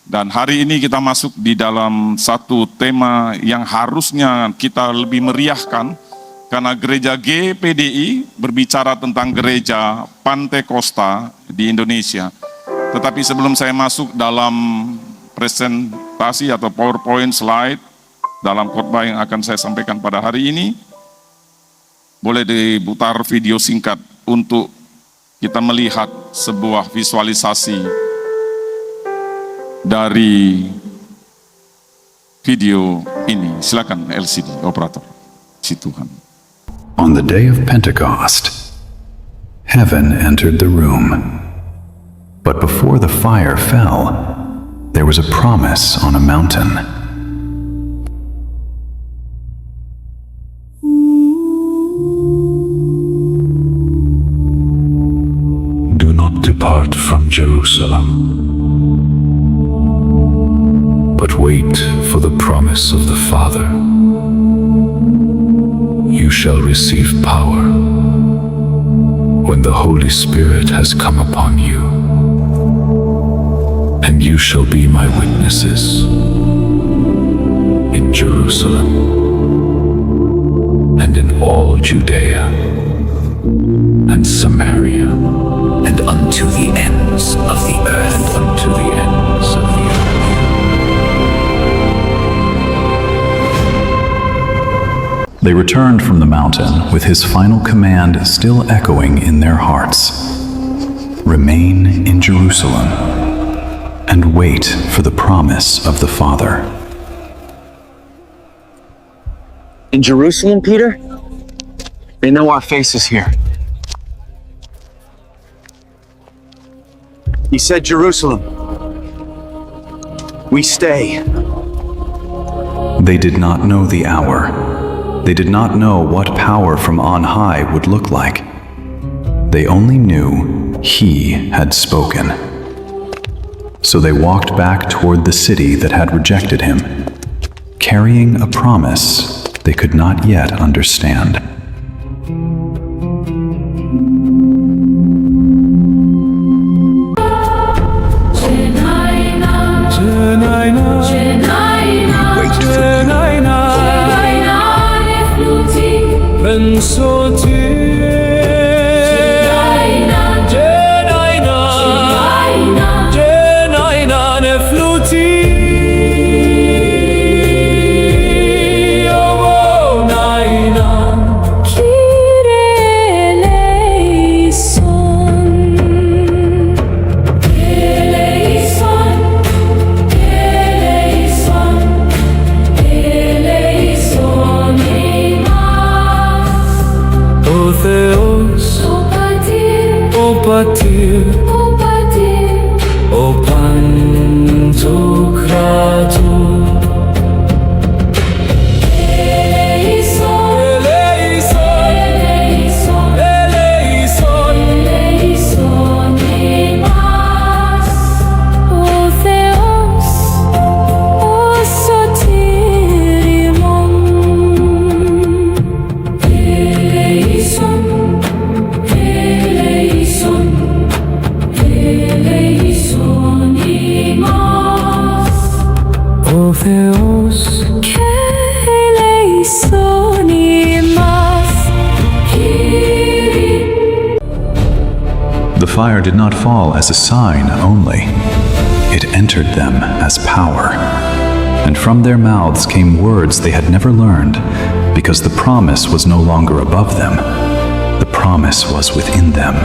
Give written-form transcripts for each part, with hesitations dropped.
Dan hari ini kita masuk di dalam satu tema yang harusnya kita lebih meriahkan, karena gereja GPDI berbicara tentang gereja Pantekosta di Indonesia. Tetapi sebelum saya masuk dalam presentasi atau PowerPoint slide dalam khotbah yang akan saya sampaikan pada hari ini, boleh diputar video singkat untuk kita melihat sebuah visualisasi dari video ini. Silakan LCD operator. Si Tuhan. On the day of Pentecost, heaven entered the room. But before the fire fell, there was a promise on a mountain. Do not depart from Jerusalem, but wait for the promise of the Father. You shall receive power when the Holy Spirit has come upon you, and you shall be my witnesses in Jerusalem and in all Judea and Samaria and unto the ends of the earth, and unto the ends of the earth. They returned from the mountain with his final command still echoing in their hearts. Remain in Jerusalem and wait for the promise of the Father. In Jerusalem, Peter? They know our faces here. He said Jerusalem. We stay. They did not know the hour. They did not know what power from on high would look like. They only knew he had spoken. So they walked back toward the city that had rejected him, carrying a promise they could not yet understand. The fire did not fall as a sign only. It entered them as power. And from their mouths came words they had never learned, because the promise was no longer above them. The promise was within them.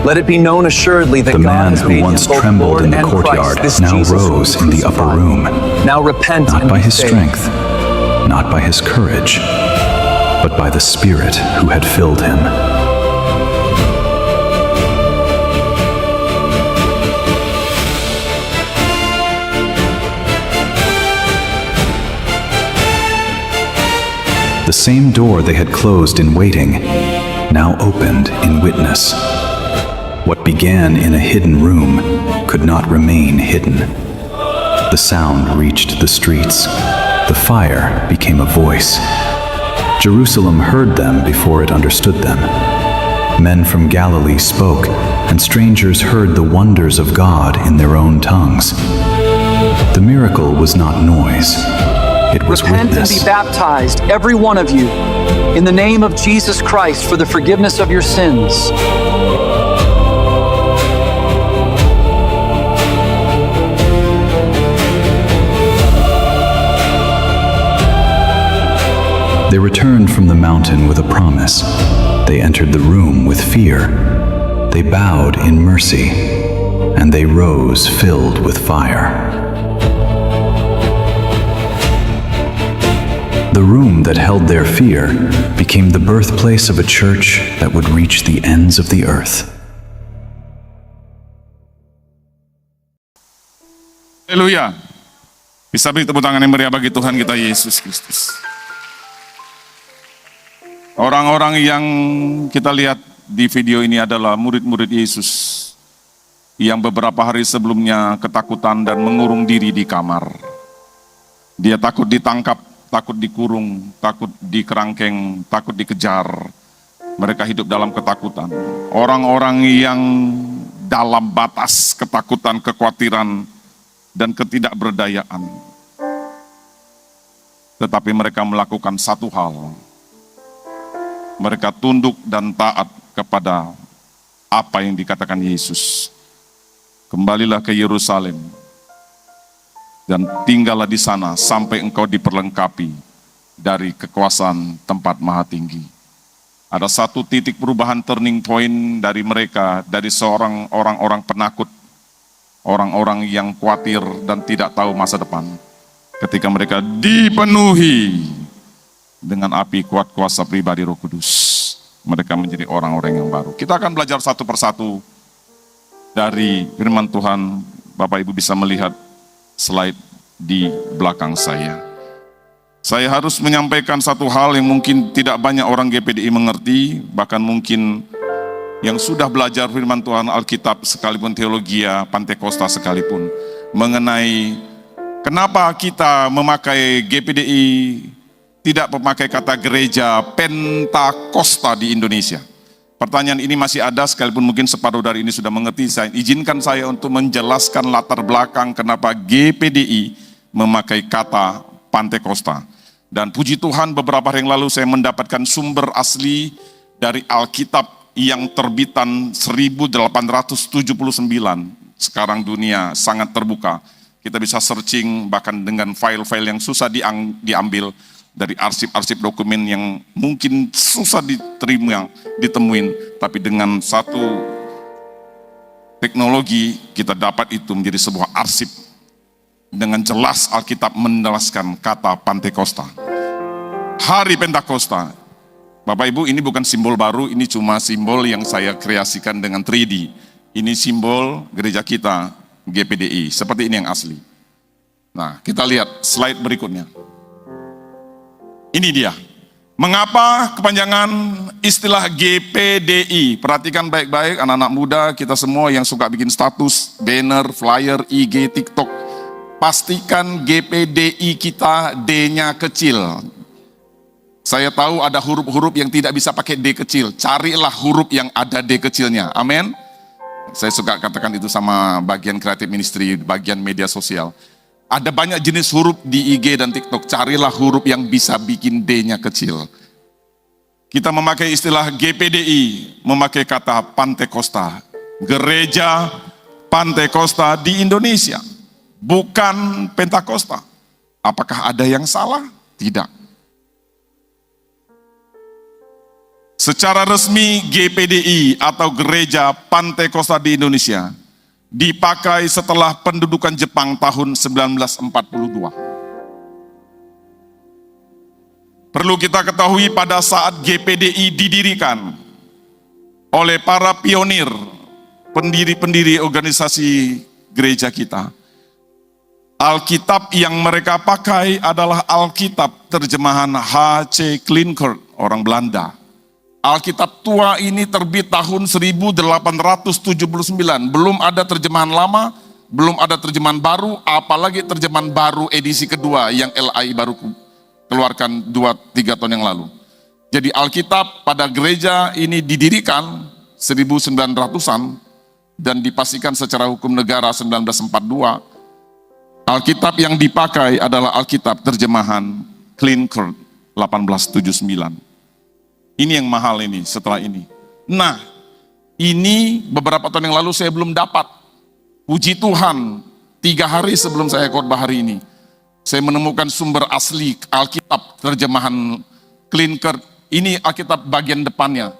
Let it be known assuredly that The God man has who made once him both trembled Lord in the and courtyard Christ, this now Jesus whom rose you in the upper crucified. room. Now repent Not and by be his saved. strength, not by his courage, but by the Spirit who had filled him. The same door they had closed in waiting now opened in witness. What began in a hidden room could not remain hidden. The sound reached the streets. The fire became a voice. Jerusalem heard them before it understood them. men from Galilee spoke, and strangers heard the wonders of God in their own tongues. The miracle was not noise. It was Repent and be witness. baptized, every one of you, in the name of Jesus Christ for the forgiveness of your sins. They returned from the mountain with a promise. They entered the room with fear. They bowed in mercy, and they rose filled with fire. The room that held their fear became the birthplace of a church that would reach the ends of the earth. Haleluya. Bisa beri tepuk tangan yang meriah bagi Tuhan kita Yesus Kristus. Orang-orang yang kita lihat di video ini adalah murid-murid Yesus yang beberapa hari sebelumnya ketakutan dan mengurung diri di kamar. Dia takut ditangkap, takut dikurung, takut dikerangkeng, takut dikejar. Mereka hidup dalam ketakutan. Orang-orang yang dalam batas ketakutan, kekhawatiran, dan ketidakberdayaan. Tetapi mereka melakukan satu hal. Mereka tunduk dan taat kepada apa yang dikatakan Yesus. Kembalilah ke Yerusalem dan tinggallah di sana sampai engkau diperlengkapi dari kekuasaan tempat maha tinggi. Ada satu titik perubahan turning point dari mereka, dari seorang orang-orang penakut, orang-orang yang khawatir dan tidak tahu masa depan. Ketika mereka dipenuhi dengan api kuat kuasa pribadi Roh Kudus, mereka menjadi orang-orang yang baru. Kita akan belajar satu persatu dari firman Tuhan. Bapak Ibu bisa melihat slide di belakang saya. Saya harus menyampaikan satu hal yang mungkin tidak banyak orang GPDI mengerti, bahkan mungkin yang sudah belajar firman Tuhan, Alkitab sekalipun, teologia, Pantekosta sekalipun, mengenai kenapa kita memakai GPDI tidak memakai kata gereja Pentakosta di Indonesia. Pertanyaan ini masih ada, sekalipun mungkin separuh dari ini sudah mengerti. Izinkan saya untuk menjelaskan latar belakang kenapa GPDI memakai kata Pantekosta. Dan puji Tuhan, beberapa hari yang lalu saya mendapatkan sumber asli dari Alkitab yang terbitan 1879. Sekarang dunia sangat terbuka. Kita bisa searching bahkan dengan file-file yang susah diambil dari arsip-arsip dokumen yang mungkin susah ditemuin, tapi dengan satu teknologi kita dapat itu menjadi sebuah arsip. Dengan jelas Alkitab menjelaskan kata Pantekosta. Hari Pentakosta. Bapak Ibu, ini bukan simbol baru, ini cuma simbol yang saya kreasikan dengan 3D. Ini simbol gereja kita, GPDI, seperti ini yang asli. Nah, kita lihat slide berikutnya. Ini dia. Mengapa kepanjangan istilah GPDI? Perhatikan baik-baik anak-anak muda, kita semua yang suka bikin status, banner, flyer, IG, TikTok. Pastikan GPDI kita D-nya kecil. Saya tahu ada huruf-huruf yang tidak bisa pakai D kecil. Carilah huruf yang ada D kecilnya. Amin. Saya suka katakan itu sama bagian kreatif ministry, bagian media sosial. Ada banyak jenis huruf di IG dan TikTok. Carilah huruf yang bisa bikin D-nya kecil. Kita memakai istilah GPDI, memakai kata Pantekosta. Gereja Pantekosta di Indonesia. Bukan Pentakosta. Apakah ada yang salah? Tidak. Secara resmi GPDI atau Gereja Pantekosta di Indonesia dipakai setelah pendudukan Jepang tahun 1942. Perlu kita ketahui pada saat GPDI didirikan oleh para pionir, pendiri-pendiri organisasi gereja kita, Alkitab yang mereka pakai adalah Alkitab terjemahan H.C. Klinker, orang Belanda. Alkitab tua ini terbit tahun 1879, belum ada terjemahan lama, belum ada terjemahan baru, apalagi terjemahan baru edisi kedua yang LAI baru keluarkan 2-3 tahun yang lalu. Jadi Alkitab pada gereja ini didirikan 1900-an dan dipastikan secara hukum negara 1942, Alkitab yang dipakai adalah Alkitab terjemahan Klinker 1879. Ini yang mahal ini setelah ini. Nah, ini beberapa tahun yang lalu saya belum dapat. Puji Tuhan, 3 hari sebelum saya khotbah hari ini, saya menemukan sumber asli Alkitab terjemahan Klinker. Ini Alkitab bagian depannya.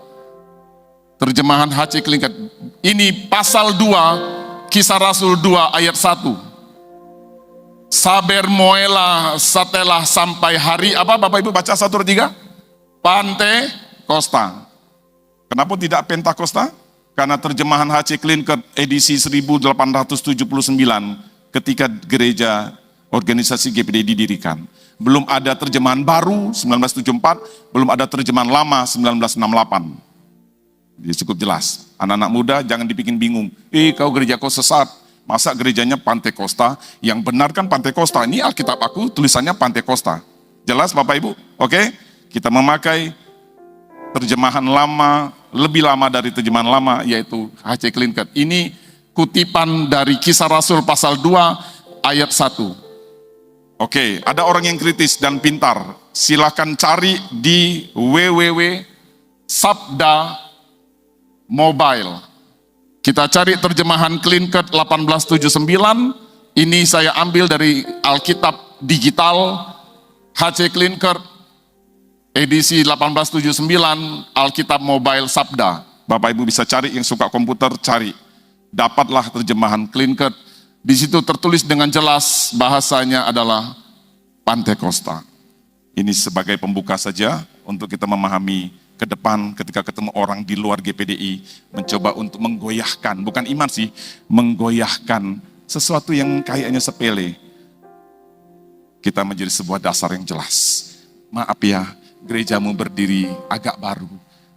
Terjemahan H.C. Klinker. Ini pasal 2, Kisah Rasul 2 ayat 1. Saber moela setelah sampai hari apa Bapak Ibu baca 1, 2, 3? Pantekosta. Kenapa tidak Pentakosta? Karena terjemahan H.C. Klinker edisi 1879 ketika gereja organisasi GPD didirikan. Belum ada terjemahan baru 1974, belum ada terjemahan lama 1968. Jadi cukup jelas. Anak-anak muda jangan dibikin bingung. Kau gereja kau sesat. Masa gerejanya Pantekosta? Yang benar kan Pantekosta. Ini Alkitab aku tulisannya Pantekosta. Jelas Bapak Ibu? Oke? Kita memakai terjemahan lama, lebih lama dari terjemahan lama, yaitu H.C. Klinker. Ini kutipan dari Kisah Rasul pasal 2 ayat 1. Oke, ada orang yang kritis dan pintar. Silakan cari di www.sabda mobile. Kita cari terjemahan Klinker 1879. Ini saya ambil dari Alkitab digital H.C. Klinker edisi 1879, Alkitab Mobile Sabda. Bapak Ibu bisa cari, yang suka komputer cari. Dapatlah terjemahan Klinker. Di situ tertulis dengan jelas bahasanya adalah Pantekosta. Ini sebagai pembuka saja untuk kita memahami ke depan ketika ketemu orang di luar GPDI, mencoba untuk menggoyahkan, bukan iman sih, menggoyahkan sesuatu yang kayaknya sepele. Kita menjadi sebuah dasar yang jelas. Maaf ya, gerejamu berdiri agak baru.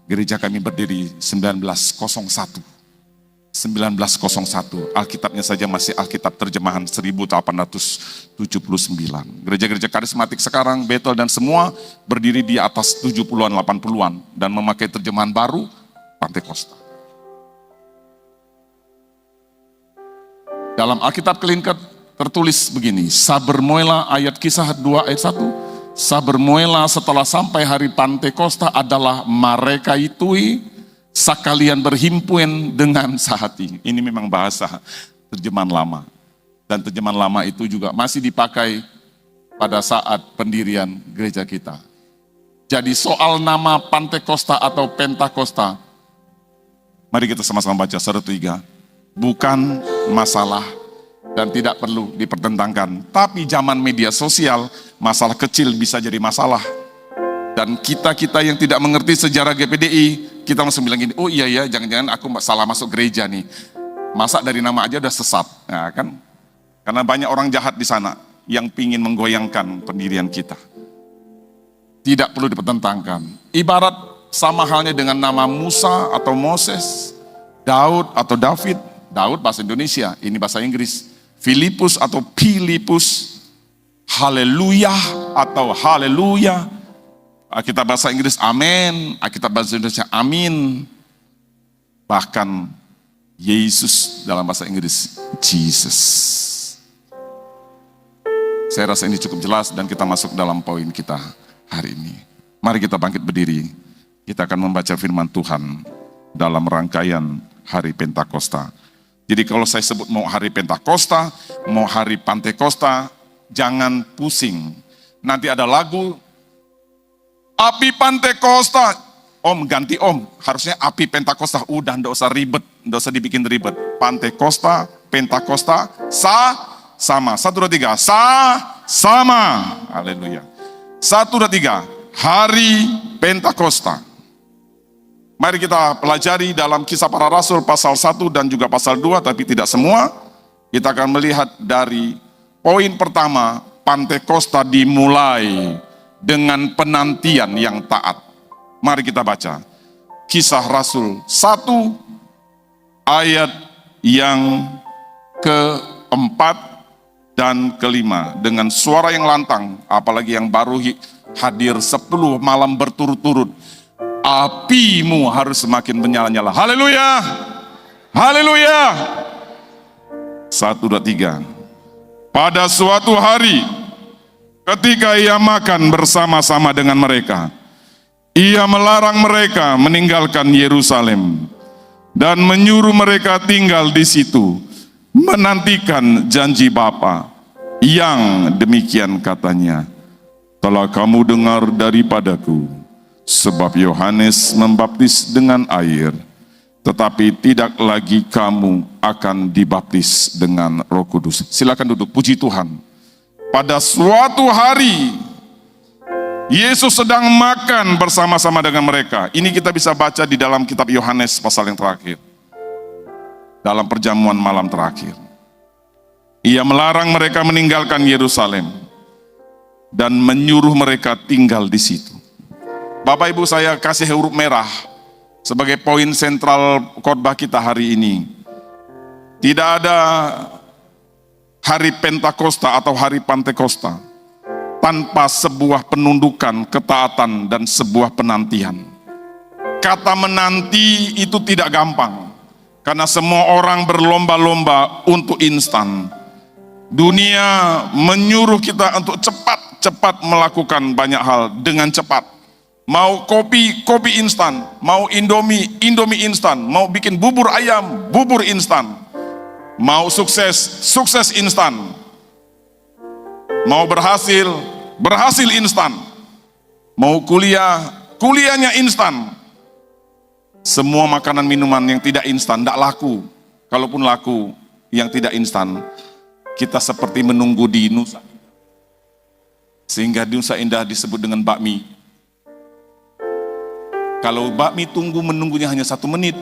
Gereja kami berdiri 1901. Alkitabnya saja masih Alkitab terjemahan 1879. Gereja-gereja karismatik sekarang, Betel dan semua berdiri di atas 70-an, 80-an dan memakai terjemahan baru Pantekosta. Dalam Alkitab Klinker tertulis begini, Saber moela ayat Kisah 2 ayat 1. Saber moela setelah sampai hari Pantekosta adalah mereka itui sekalian berhimpun dengan sehati. Ini memang bahasa terjemahan lama. Dan terjemahan lama itu juga masih dipakai pada saat pendirian gereja kita. Jadi soal nama Pantekosta atau Pentakosta, mari kita sama-sama baca 1, 3. Bukan masalah dan tidak perlu dipertentangkan. Tapi zaman media sosial, masalah kecil bisa jadi masalah. Dan kita yang tidak mengerti sejarah GPDI, kita langsung bilang gini, oh iya ya, jangan-jangan aku salah masuk gereja nih. Masa dari nama aja udah sesat. Nah, kan? Karena banyak orang jahat di sana yang pingin menggoyangkan pendirian kita. Tidak perlu dipertentangkan. Ibarat sama halnya dengan nama Musa atau Moses, Daud atau David. Daud bahasa Indonesia, ini bahasa Inggris. Filipus atau Pilipus, haleluya atau haleluya. Alkitab bahasa Inggris amin, Alkitab bahasa Indonesia amin. Bahkan Yesus dalam bahasa Inggris Jesus. Saya rasa ini cukup jelas dan kita masuk dalam poin kita hari ini. Mari kita bangkit berdiri. Kita akan membaca firman Tuhan dalam rangkaian hari Pentakosta. Jadi kalau saya sebut mau hari Pentakosta, mau hari Pantekosta, jangan pusing. Nanti ada lagu, api Pantekosta. Om ganti om, harusnya api Pentakosta. Udah nggak usah ribet, nggak usah dibikin ribet. Pantekosta, Pentakosta, sama. 1, 2, 3, sama. Haleluya. 1, 2, 3, hari Pentakosta. Mari kita pelajari dalam Kisah Para Rasul pasal 1 dan juga pasal 2, tapi tidak semua. Kita akan melihat dari poin pertama, Pantekosta dimulai dengan penantian yang taat. Mari kita baca. Kisah Rasul 1 ayat yang ke-4 dan ke-5. Dengan suara yang lantang, apalagi yang baru hadir 10 malam berturut-turut. apimu harus semakin menyala-nyala. Haleluya. Haleluya. 1, 2, 3. Pada suatu hari, ketika ia makan bersama-sama dengan mereka, ia melarang mereka meninggalkan Yerusalem dan menyuruh mereka tinggal di situ, menantikan janji Bapa yang demikian katanya, telah kamu dengar daripadaku, sebab Yohanes membaptis dengan air, tetapi tidak lagi kamu akan dibaptis dengan Roh Kudus. Silakan duduk, puji Tuhan. Pada suatu hari, Yesus sedang makan bersama-sama dengan mereka. Ini kita bisa baca di dalam kitab Yohanes pasal yang terakhir. Dalam perjamuan malam terakhir. Ia melarang mereka meninggalkan Yerusalem dan menyuruh mereka tinggal di situ. Bapak Ibu, saya kasih huruf merah sebagai poin sentral khotbah kita hari ini. Tidak ada hari Pentakosta atau hari Pantekosta tanpa sebuah penundukan, ketaatan, dan sebuah penantian. Kata menanti itu tidak gampang, karena semua orang berlomba-lomba untuk instan. Dunia menyuruh kita untuk cepat-cepat melakukan banyak hal dengan cepat. Mau kopi instan, mau indomie instan, mau bikin bubur ayam, bubur instan. Mau sukses instan. Mau berhasil instan. Mau kuliahnya instan. Semua makanan minuman yang tidak instan tidak laku. Kalaupun laku yang tidak instan, kita seperti menunggu di Nusa. Sehingga di Nusa Indah disebut dengan bakmi. Kalau bakmi menunggunya hanya 1 menit,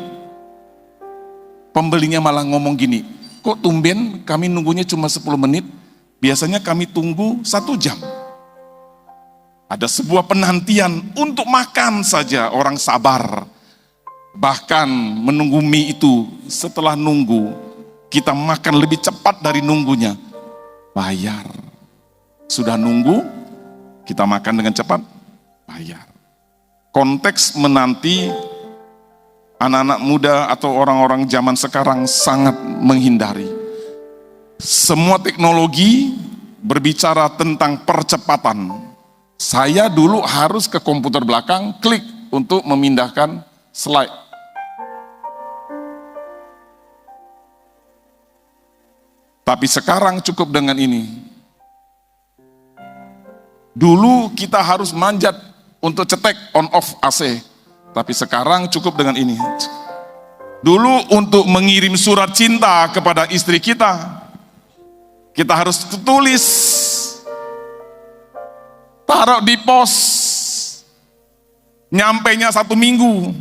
pembelinya malah ngomong gini, kok tumben kami nunggunya cuma 10 menit, biasanya kami tunggu 1 jam. Ada sebuah penantian untuk makan saja, orang sabar. Bahkan menunggu mie itu, setelah nunggu, kita makan lebih cepat dari nunggunya. Bayar. Sudah nunggu, kita makan dengan cepat, bayar. Konteks menanti, anak-anak muda atau orang-orang zaman sekarang sangat menghindari. Semua teknologi berbicara tentang percepatan. Saya dulu harus ke komputer belakang, klik untuk memindahkan slide. Tapi sekarang cukup dengan ini. Dulu kita harus manjat untuk cetek on off AC. Tapi sekarang cukup dengan ini. Dulu untuk mengirim surat cinta kepada istri kita harus tulis, taruh di pos, nyampainya 1 minggu,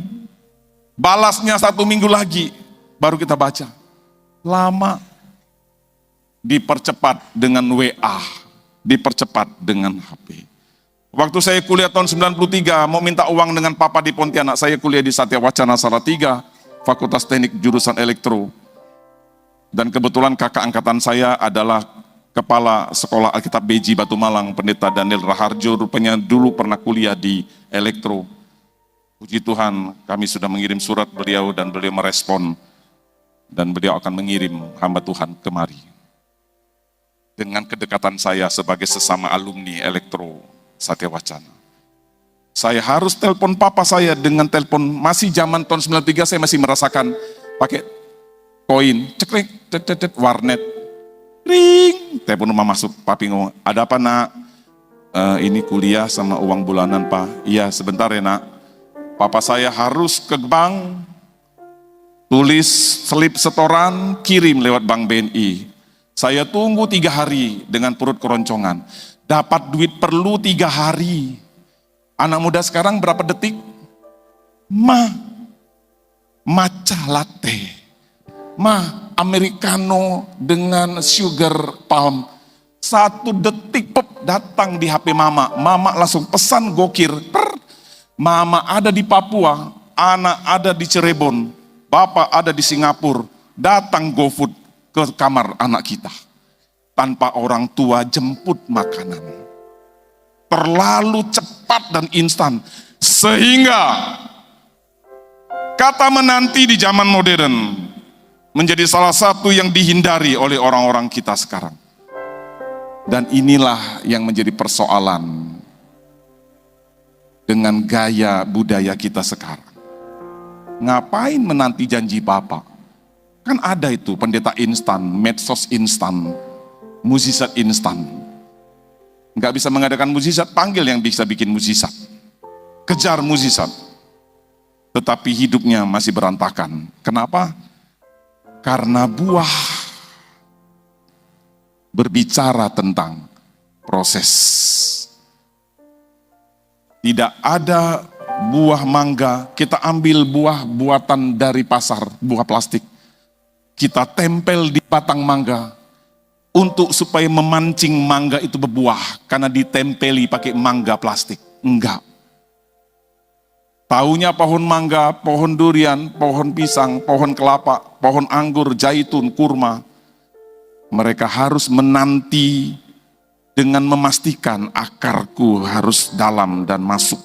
balasnya 1 minggu lagi, baru kita baca. Lama. Dipercepat dengan WA, dipercepat dengan HP. Waktu saya kuliah tahun 93, mau minta uang dengan papa di Pontianak, saya kuliah di Satya Wacana Salatiga, Fakultas Teknik jurusan Elektro. Dan kebetulan kakak angkatan saya adalah Kepala Sekolah Alkitab BJ Batu Malang, Pendeta Daniel Raharjo, rupanya dulu pernah kuliah di Elektro. Puji Tuhan, kami sudah mengirim surat beliau dan beliau merespon. Dan beliau akan mengirim hamba Tuhan kemari. Dengan kedekatan saya sebagai sesama alumni Elektro Satya Wacana. Saya harus telepon papa saya dengan telepon, masih zaman tahun 93 saya masih merasakan pakai koin, cekrek, warnet, ring, telepon rumah masuk, papi ngomong, ada apa nak? Ini kuliah sama uang bulanan pak. Iya sebentar ya nak. Papa saya harus ke bank, tulis slip setoran, kirim lewat bank BNI. Saya tunggu 3 hari dengan perut keroncongan. Dapat duit perlu 3 hari. Anak muda sekarang berapa detik? Matcha latte. Americano dengan sugar palm. 1 detik datang di HP mama. Mama langsung pesan gokir. Mama ada di Papua, anak ada di Cirebon, bapak ada di Singapura. Datang GoFood ke kamar anak kita. Tanpa orang tua jemput makanan. Terlalu cepat dan instan. Sehingga kata menanti di zaman modern menjadi salah satu yang dihindari oleh orang-orang kita sekarang. Dan inilah yang menjadi persoalan dengan gaya budaya kita sekarang. Ngapain menanti janji Bapak? Kan ada itu pendeta instan, medsos instan, mukjizat instan. Nggak bisa mengadakan mukjizat, panggil yang bisa bikin mukjizat. Kejar mukjizat. Tetapi hidupnya masih berantakan. Kenapa? Karena buah berbicara tentang proses. Tidak ada buah mangga, kita ambil buah buatan dari pasar, buah plastik. Kita tempel di batang mangga untuk supaya memancing mangga itu berbuah karena ditempeli pakai mangga plastik. Enggak. Taunya pohon mangga, pohon durian, pohon pisang, pohon kelapa, pohon anggur, zaitun, kurma. Mereka harus menanti dengan memastikan akarku harus dalam dan masuk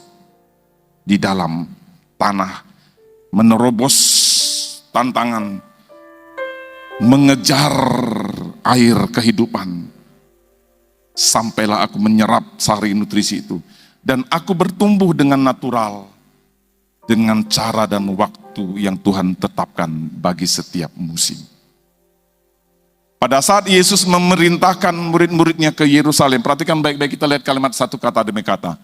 di dalam tanah, menerobos tantangan, mengejar air kehidupan. Sampailah aku menyerap sari nutrisi itu. Dan aku bertumbuh dengan natural, dengan cara dan waktu yang Tuhan tetapkan bagi setiap musim. Pada saat Yesus memerintahkan murid-muridnya ke Yerusalem, perhatikan baik-baik, kita lihat kalimat satu kata demi kata.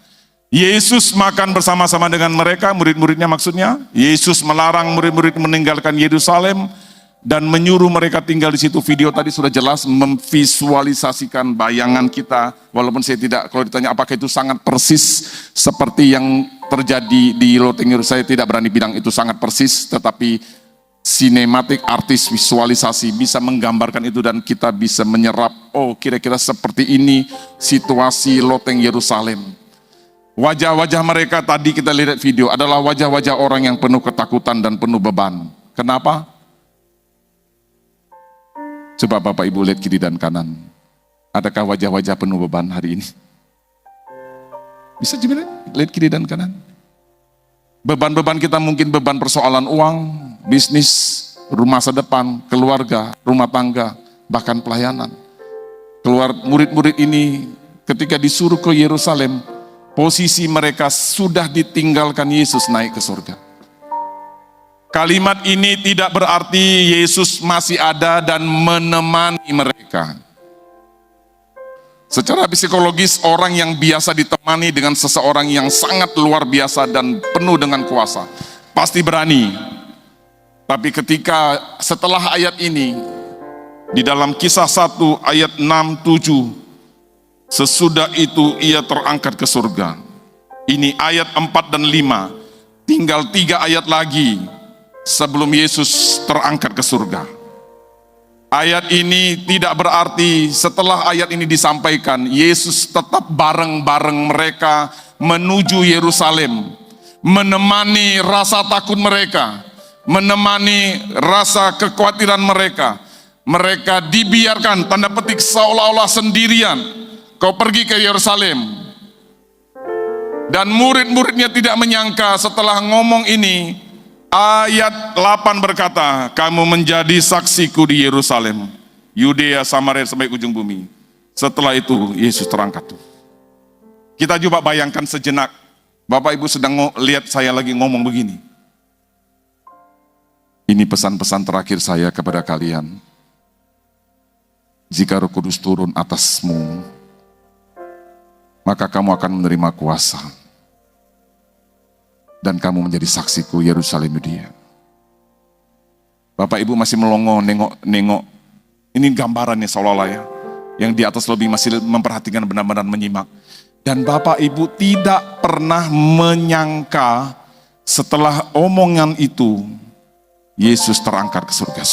Yesus makan bersama-sama dengan mereka, murid-muridnya maksudnya. Yesus melarang murid-murid meninggalkan Yerusalem dan menyuruh mereka tinggal di situ. Video tadi sudah jelas memvisualisasikan bayangan kita, walaupun saya tidak, kalau ditanya apakah itu sangat persis seperti yang terjadi di Loteng Yerusalem, saya tidak berani bilang itu sangat persis, tetapi sinematik, artis, visualisasi bisa menggambarkan itu dan kita bisa menyerap, oh kira-kira seperti ini situasi Loteng Yerusalem. Wajah-wajah mereka tadi kita lihat video adalah wajah-wajah orang yang penuh ketakutan dan penuh beban. Kenapa? Coba Bapak Ibu lihat kiri dan kanan. Adakah wajah-wajah penuh beban hari ini? Bisa juga lihat kiri dan kanan. Beban-beban kita mungkin beban persoalan uang, bisnis, rumah masa depan, keluarga, rumah tangga, bahkan pelayanan. Murid-murid ini ketika disuruh ke Yerusalem, posisi mereka sudah ditinggalkan Yesus naik ke surga. Kalimat ini tidak berarti Yesus masih ada dan menemani mereka. Secara psikologis, orang yang biasa ditemani dengan seseorang yang sangat luar biasa dan penuh dengan kuasa, pasti berani. Tapi ketika setelah ayat ini, di dalam Kisah 1 ayat 6-7, sesudah itu ia terangkat ke surga. Ini ayat 4 dan 5, tinggal 3 ayat lagi sebelum Yesus terangkat ke surga. Ayat ini tidak berarti setelah ayat ini disampaikan, Yesus tetap bareng-bareng mereka menuju Yerusalem, menemani rasa takut mereka, menemani rasa kekhawatiran mereka. Mereka dibiarkan, tanda petik, seolah-olah sendirian. Kau pergi ke Yerusalem. Dan murid-muridnya tidak menyangka setelah ngomong ini, ayat 8 berkata, kamu menjadi saksiku di Yerusalem, Yudea, Samaria, sampai ujung bumi. Setelah itu Yesus terangkat. Kita coba bayangkan sejenak, Bapak Ibu sedang lihat saya lagi ngomong begini. Ini pesan-pesan terakhir saya kepada kalian. Jika Roh Kudus turun atasmu, maka kamu akan menerima kuasa. Dan kamu menjadi saksiku Yerusalem Yudea. Bapak Ibu masih melongo nengok. Ini gambarannya seolah-olah ya. Yang di atas lebih masih memperhatikan, benar-benar menyimak. Dan Bapak Ibu tidak pernah menyangka setelah omongan itu, Yesus terangkat ke surga.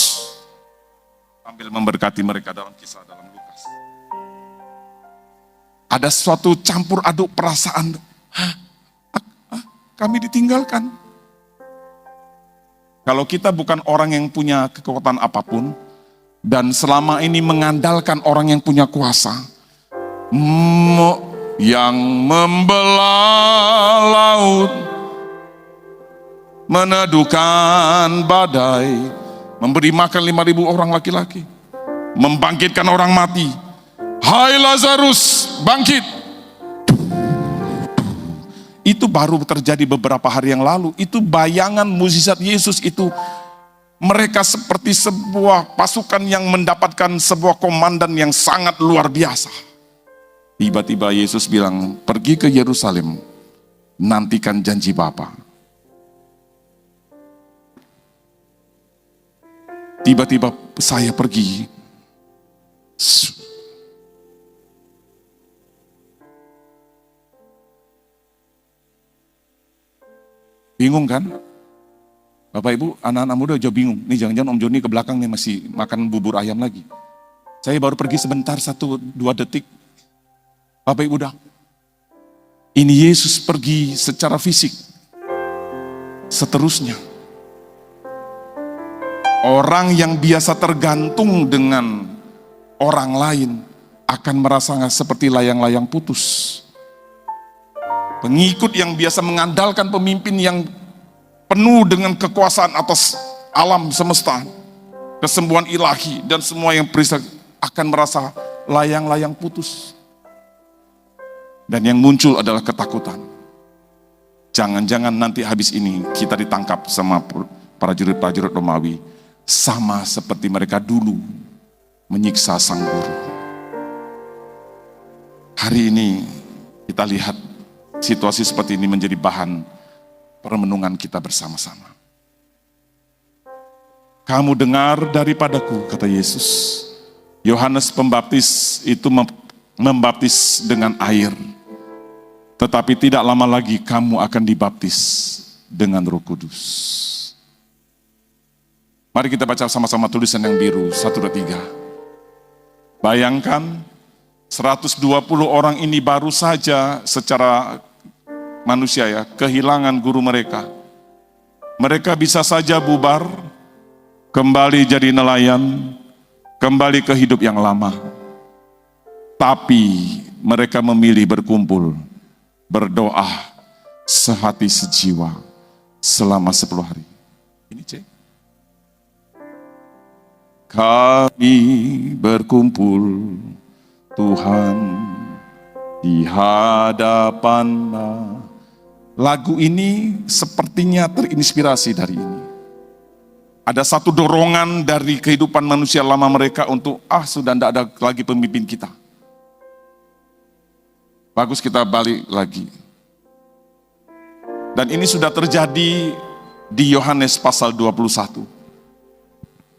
Sambil memberkati mereka dalam kisah dalam Lukas. Ada suatu campur aduk perasaan. Kami ditinggalkan. Kalau kita bukan orang yang punya kekuatan apapun, dan selama ini mengandalkan orang yang punya kuasa, yang membelah laut meneduhkan badai, memberi makan 5.000 orang laki-laki, membangkitkan orang mati. Hai Lazarus, bangkit. Itu baru terjadi beberapa hari yang lalu. Itu bayangan mukjizat Yesus itu. Mereka seperti sebuah pasukan yang mendapatkan sebuah komandan yang sangat luar biasa. Tiba-tiba Yesus bilang, pergi ke Yerusalem, nantikan janji Bapa. Tiba-tiba saya pergi. Bingung kan? Bapak Ibu, anak-anak muda jauh bingung. Nih jangan-jangan Om Joni ke belakang nih masih makan bubur ayam lagi. Saya baru pergi sebentar 1-2 detik. Bapak Ibu dah. Ini Yesus pergi secara fisik. Seterusnya. Orang yang biasa tergantung dengan orang lain akan merasa seperti layang-layang putus. Pengikut yang biasa mengandalkan pemimpin yang penuh dengan kekuasaan atas alam semesta, kesembuhan ilahi dan semua yang perisa akan merasa layang-layang putus. Dan yang muncul adalah ketakutan. Jangan-jangan nanti habis ini kita ditangkap sama prajurit-prajurit Romawi, sama seperti mereka dulu menyiksa sang guru. Hari ini kita lihat situasi seperti ini menjadi bahan permenungan kita bersama-sama. Kamu dengar daripadaku, kata Yesus. Yohanes Pembaptis itu membaptis dengan air. Tetapi tidak lama lagi kamu akan dibaptis dengan Roh Kudus. Mari kita baca sama-sama tulisan yang biru, 1, 2, 3. Bayangkan 120 orang ini baru saja secara manusia ya, kehilangan guru mereka. Mereka bisa saja bubar, kembali jadi nelayan, kembali ke hidup yang lama. Tapi mereka memilih berkumpul, berdoa, sehati sejiwa, selama 10 hari. Ini cek. Kami berkumpul, Tuhan, di hadapan-Mu. Lagu ini sepertinya terinspirasi dari ini. Ada satu dorongan dari kehidupan manusia lama mereka untuk, sudah tidak ada lagi pemimpin kita. Bagus kita balik lagi. Dan ini sudah terjadi di Yohanes pasal 21.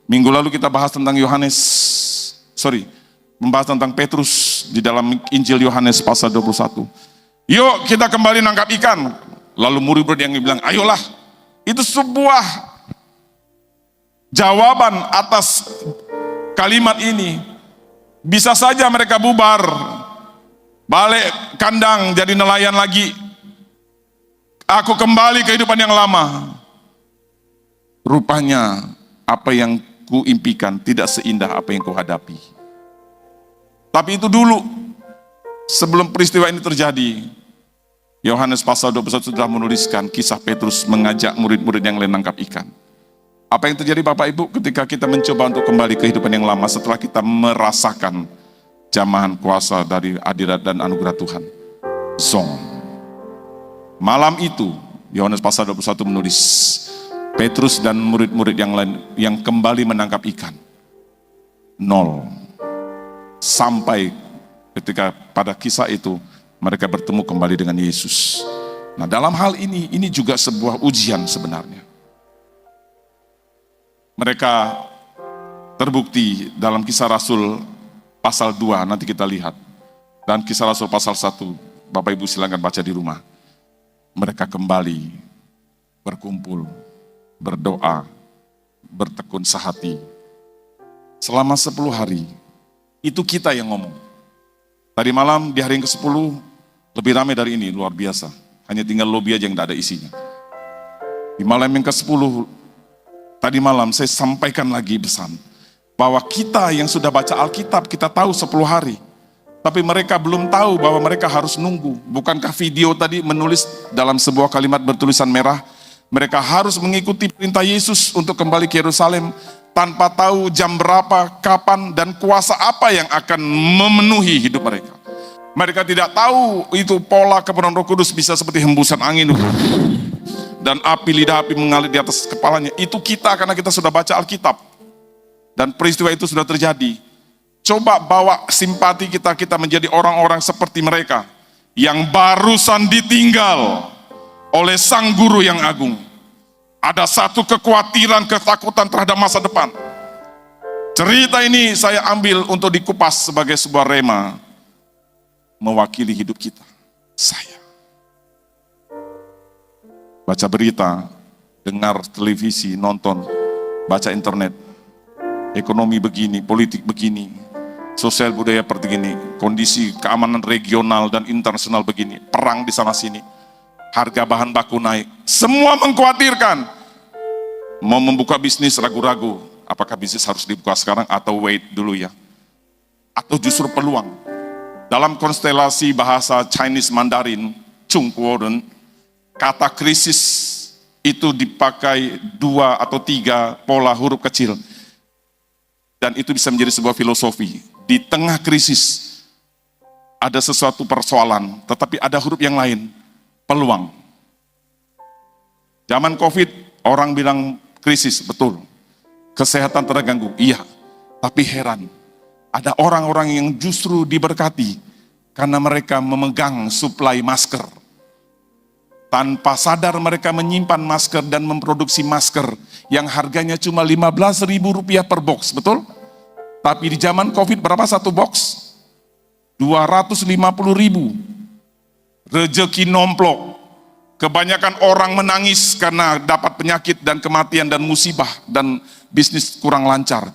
Minggu lalu kita bahas tentang membahas tentang Petrus di dalam Injil Yohanes pasal 21. Yuk kita kembali nangkap ikan. Lalu murid-murid yang bilang, ayolah. Itu sebuah jawaban atas kalimat ini. Bisa saja mereka bubar, balik kandang jadi nelayan lagi. Aku kembali kehidupan yang lama. Rupanya apa yang kuimpikan tidak seindah apa yang kuhadapi. Tapi itu dulu, sebelum peristiwa ini terjadi. Yohanes pasal 21 sudah menuliskan kisah Petrus mengajak murid-murid yang lain nangkap ikan. Apa yang terjadi Bapak Ibu ketika kita mencoba untuk kembali ke kehidupan yang lama setelah kita merasakan jamahan kuasa dari hadirat dan anugerah Tuhan. Zong. Malam itu, Yohanes pasal 21 menulis, Petrus dan murid-murid yang lain yang kembali menangkap ikan. 0. Sampai ketika pada kisah itu, mereka bertemu kembali dengan Yesus. Nah dalam hal ini juga sebuah ujian sebenarnya. Mereka terbukti dalam Kisah Rasul pasal 2, nanti kita lihat. Dan Kisah Rasul pasal 1, Bapak Ibu silakan baca di rumah. Mereka kembali berkumpul, berdoa, bertekun sehati. Selama 10 hari, itu kita yang ngomong. Tadi malam di hari yang ke-10, lebih ramai dari ini, luar biasa. Hanya tinggal lobi aja yang tidak ada isinya. Di malam yang ke-10, tadi malam saya sampaikan lagi pesan. Bahwa kita yang sudah baca Alkitab, kita tahu 10 hari. Tapi mereka belum tahu bahwa mereka harus nunggu. Bukankah video tadi menulis dalam sebuah kalimat bertulisan merah, Mereka harus mengikuti perintah Yesus untuk kembali ke Yerusalem tanpa tahu jam berapa, kapan, dan kuasa apa yang akan memenuhi hidup mereka. Mereka tidak tahu itu pola kepenuhan Roh Kudus bisa seperti hembusan angin dan api, lidah api mengalir di atas kepalanya. Itu kita karena kita sudah baca Alkitab dan peristiwa itu sudah terjadi. Coba bawa simpati kita menjadi orang-orang seperti mereka yang barusan ditinggal oleh Sang Guru yang agung. Ada satu kekhawatiran, ketakutan terhadap masa depan. Cerita ini saya ambil untuk dikupas sebagai sebuah rema mewakili hidup kita. Saya baca berita, dengar televisi, nonton, baca internet, ekonomi begini, politik begini, sosial budaya seperti ini, kondisi keamanan regional dan internasional begini, perang di sana sini, harga bahan baku naik, semua mengkhawatirkan. Mau membuka bisnis ragu-ragu, apakah bisnis harus dibuka sekarang atau wait dulu ya? Atau justru peluang. Dalam konstelasi bahasa Chinese Mandarin, Chung Kuoren, kata krisis itu dipakai 2 atau 3 pola huruf kecil. Dan itu bisa menjadi sebuah filosofi. Di tengah krisis, ada sesuatu persoalan, tetapi ada huruf yang lain, peluang. Zaman COVID, orang bilang krisis, betul. Kesehatan terganggu, iya. Tapi heran, ada orang-orang yang justru diberkati karena mereka memegang suplai masker. Tanpa sadar mereka menyimpan masker dan memproduksi masker yang harganya cuma Rp15.000 per box, betul? Tapi di zaman COVID berapa satu box? 250.000. Rezeki nomplok. Kebanyakan orang menangis karena dapat penyakit dan kematian dan musibah dan bisnis kurang lancar.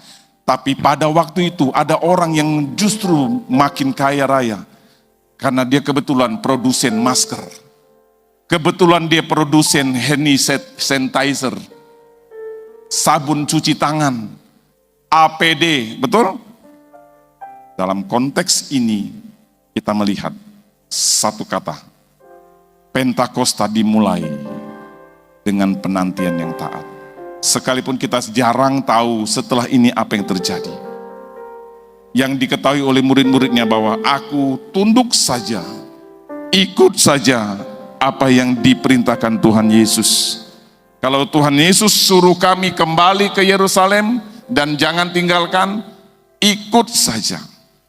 Tapi pada waktu itu ada orang yang justru makin kaya raya karena dia kebetulan produsen masker. Kebetulan dia produsen hand sanitizer, sabun cuci tangan, APD, betul? Dalam konteks ini kita melihat satu kata, Pentakosta dimulai dengan penantian yang taat. Sekalipun kita jarang tahu setelah ini apa yang terjadi. Yang diketahui oleh murid-muridnya bahwa aku tunduk saja, ikut saja apa yang diperintahkan Tuhan Yesus. Kalau Tuhan Yesus suruh kami kembali ke Yerusalem dan jangan tinggalkan, ikut saja.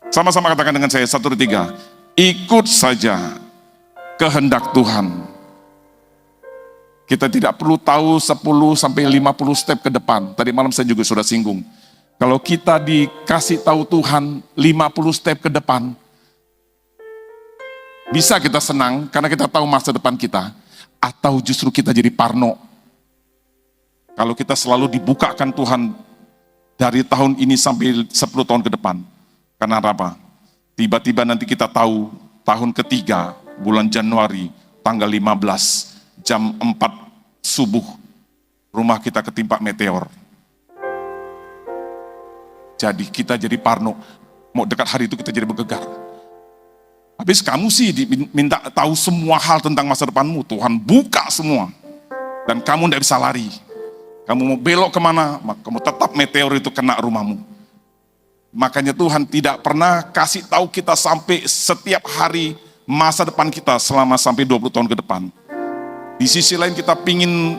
Sama-sama katakan dengan saya, 1, 2, 3. Ikut saja kehendak Tuhan. Kita tidak perlu tahu 10 sampai 50 step ke depan. Tadi malam saya juga sudah singgung. Kalau kita dikasih tahu Tuhan 50 step ke depan, bisa kita senang karena kita tahu masa depan kita, atau justru kita jadi parno. Kalau kita selalu dibukakan Tuhan dari tahun ini sampai 10 tahun ke depan. Karena apa? Tiba-tiba nanti kita tahu tahun ketiga, bulan Januari, tanggal 15, jam 4 subuh, rumah kita ketimpa meteor. Jadi kita jadi parno, mau dekat hari itu kita jadi bergegar. Habis kamu sih diminta tahu semua hal tentang masa depanmu, Tuhan buka semua. Dan kamu tidak bisa lari. Kamu mau belok kemana, kamu tetap meteor itu kena rumahmu. Makanya Tuhan tidak pernah kasih tahu kita sampai setiap hari masa depan kita selama sampai 20 tahun ke depan. Di sisi lain kita pingin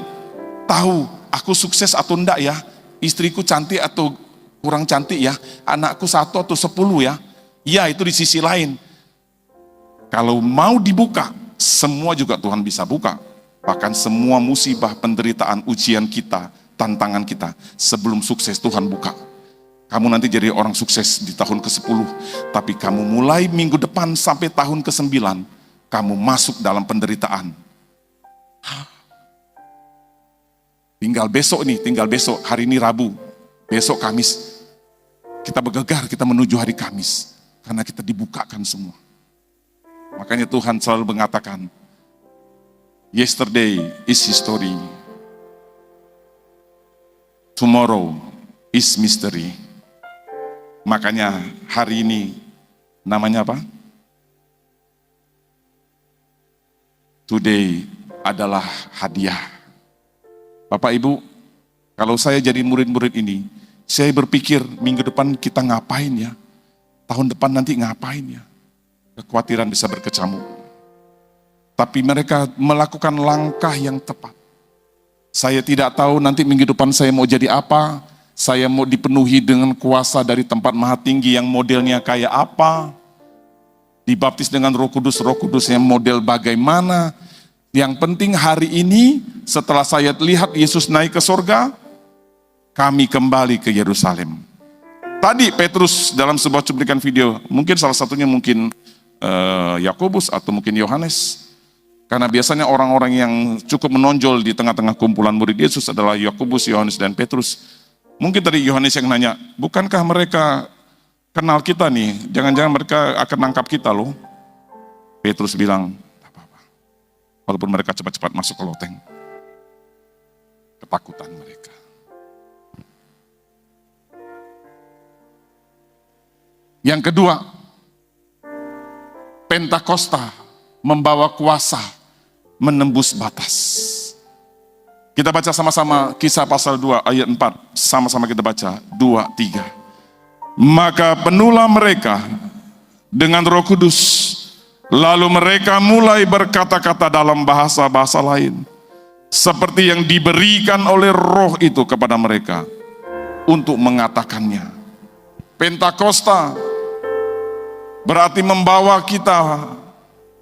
tahu, aku sukses atau enggak ya, istriku cantik atau kurang cantik ya, anakku 1 atau 10 ya. Ya itu di sisi lain. Kalau mau dibuka, semua juga Tuhan bisa buka. Bahkan semua musibah, penderitaan, ujian kita, tantangan kita, sebelum sukses Tuhan buka. Kamu nanti jadi orang sukses di tahun ke-10, tapi kamu mulai minggu depan sampai tahun ke-9, kamu masuk dalam penderitaan. Tinggal besok, hari ini Rabu, besok Kamis. Kita bergegar, kita menuju hari Kamis, karena kita dibukakan semua. Makanya Tuhan selalu mengatakan, yesterday is history, tomorrow is mystery. Makanya hari ini namanya apa? Today adalah hadiah. Bapak Ibu, kalau saya jadi murid-murid ini, saya berpikir minggu depan kita ngapain ya? Tahun depan nanti ngapain ya? Kekhawatiran bisa berkecamuk. Tapi mereka melakukan langkah yang tepat. Saya tidak tahu nanti minggu depan saya mau jadi apa. Saya mau dipenuhi dengan kuasa dari tempat maha tinggi yang modelnya kayak apa. Dibaptis dengan Roh Kudus yang model bagaimana. Yang penting hari ini setelah saya lihat Yesus naik ke surga, kami kembali ke Yerusalem. Tadi Petrus dalam sebuah cuplikan video, mungkin salah satunya mungkin Yakobus atau mungkin Yohanes. Karena biasanya orang-orang yang cukup menonjol di tengah-tengah kumpulan murid Yesus adalah Yakobus, Yohanes, dan Petrus. Mungkin tadi Yohanes yang nanya, bukankah mereka kenal kita nih? Jangan-jangan mereka akan nangkap kita loh. Petrus bilang, tak apa-apa. Walaupun mereka cepat-cepat masuk ke loteng. Ketakutan mereka. Yang kedua, Pentakosta membawa kuasa menembus batas. Kita baca sama-sama Kisah pasal 2 ayat 4. Sama-sama kita baca 2, 3. Maka penuhlah mereka dengan Roh Kudus. Lalu mereka mulai berkata-kata dalam bahasa-bahasa lain. Seperti yang diberikan oleh Roh itu kepada mereka untuk mengatakannya. Pentakosta berarti membawa kita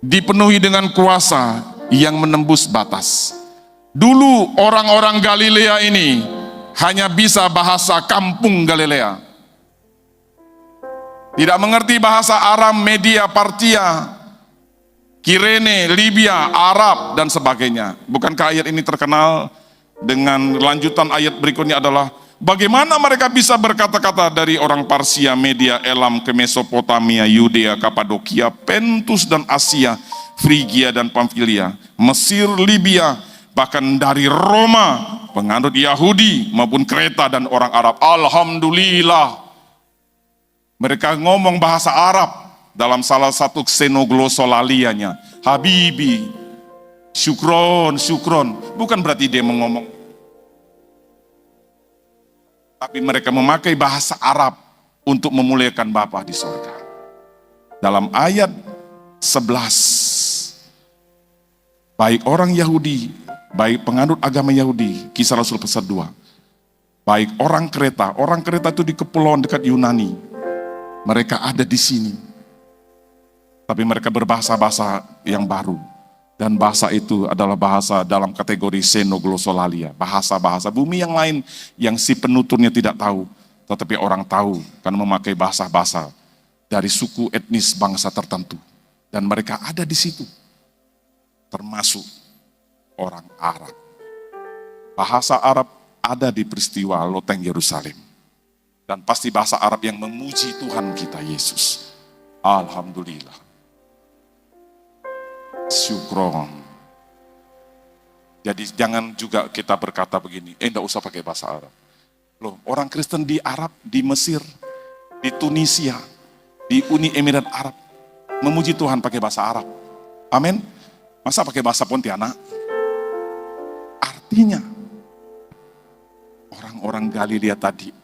dipenuhi dengan kuasa yang menembus batas. Dulu orang-orang Galilea ini hanya bisa bahasa kampung Galilea. Tidak mengerti bahasa Aram, Media, Partia, Kirene, Libya, Arab, dan sebagainya. Bukankah ayat ini terkenal dengan lanjutan ayat berikutnya adalah bagaimana mereka bisa berkata-kata dari orang Parsia, Media, Elam ke Mesopotamia, Yudea, Kapadokia, Pentus dan Asia, Frigia dan Pamfilia, Mesir, Libya, bahkan dari Roma, penganut Yahudi maupun Kreta dan orang Arab. Alhamdulillah. Mereka ngomong bahasa Arab dalam salah satu xenoglosolalianya. Habibi, syukron, syukron. Bukan berarti dia mengomong, tapi mereka memakai bahasa Arab untuk memuliakan Bapa di surga. Dalam ayat 11, baik orang Yahudi, baik penganut agama Yahudi, Kisah Rasul pasal 2, baik orang Kreta itu di kepulauan dekat Yunani, mereka ada di sini. Tapi mereka berbahasa-bahasa yang baru. Dan bahasa itu adalah bahasa dalam kategori xenoglossolalia, bahasa-bahasa bumi yang lain yang si penuturnya tidak tahu, tetapi orang tahu karena memakai bahasa-bahasa dari suku etnis bangsa tertentu. Dan mereka ada di situ, termasuk orang Arab. Bahasa Arab ada di peristiwa loteng Yerusalem. Dan pasti bahasa Arab yang memuji Tuhan kita Yesus. Alhamdulillah. Syukron. Jadi jangan juga kita berkata begini, enggak usah pakai bahasa Arab. Loh, orang Kristen di Arab, di Mesir, di Tunisia, di Uni Emirat Arab, memuji Tuhan pakai bahasa Arab. Amin. Masa pakai bahasa Pontianak? Artinya, orang-orang Galilea tadi,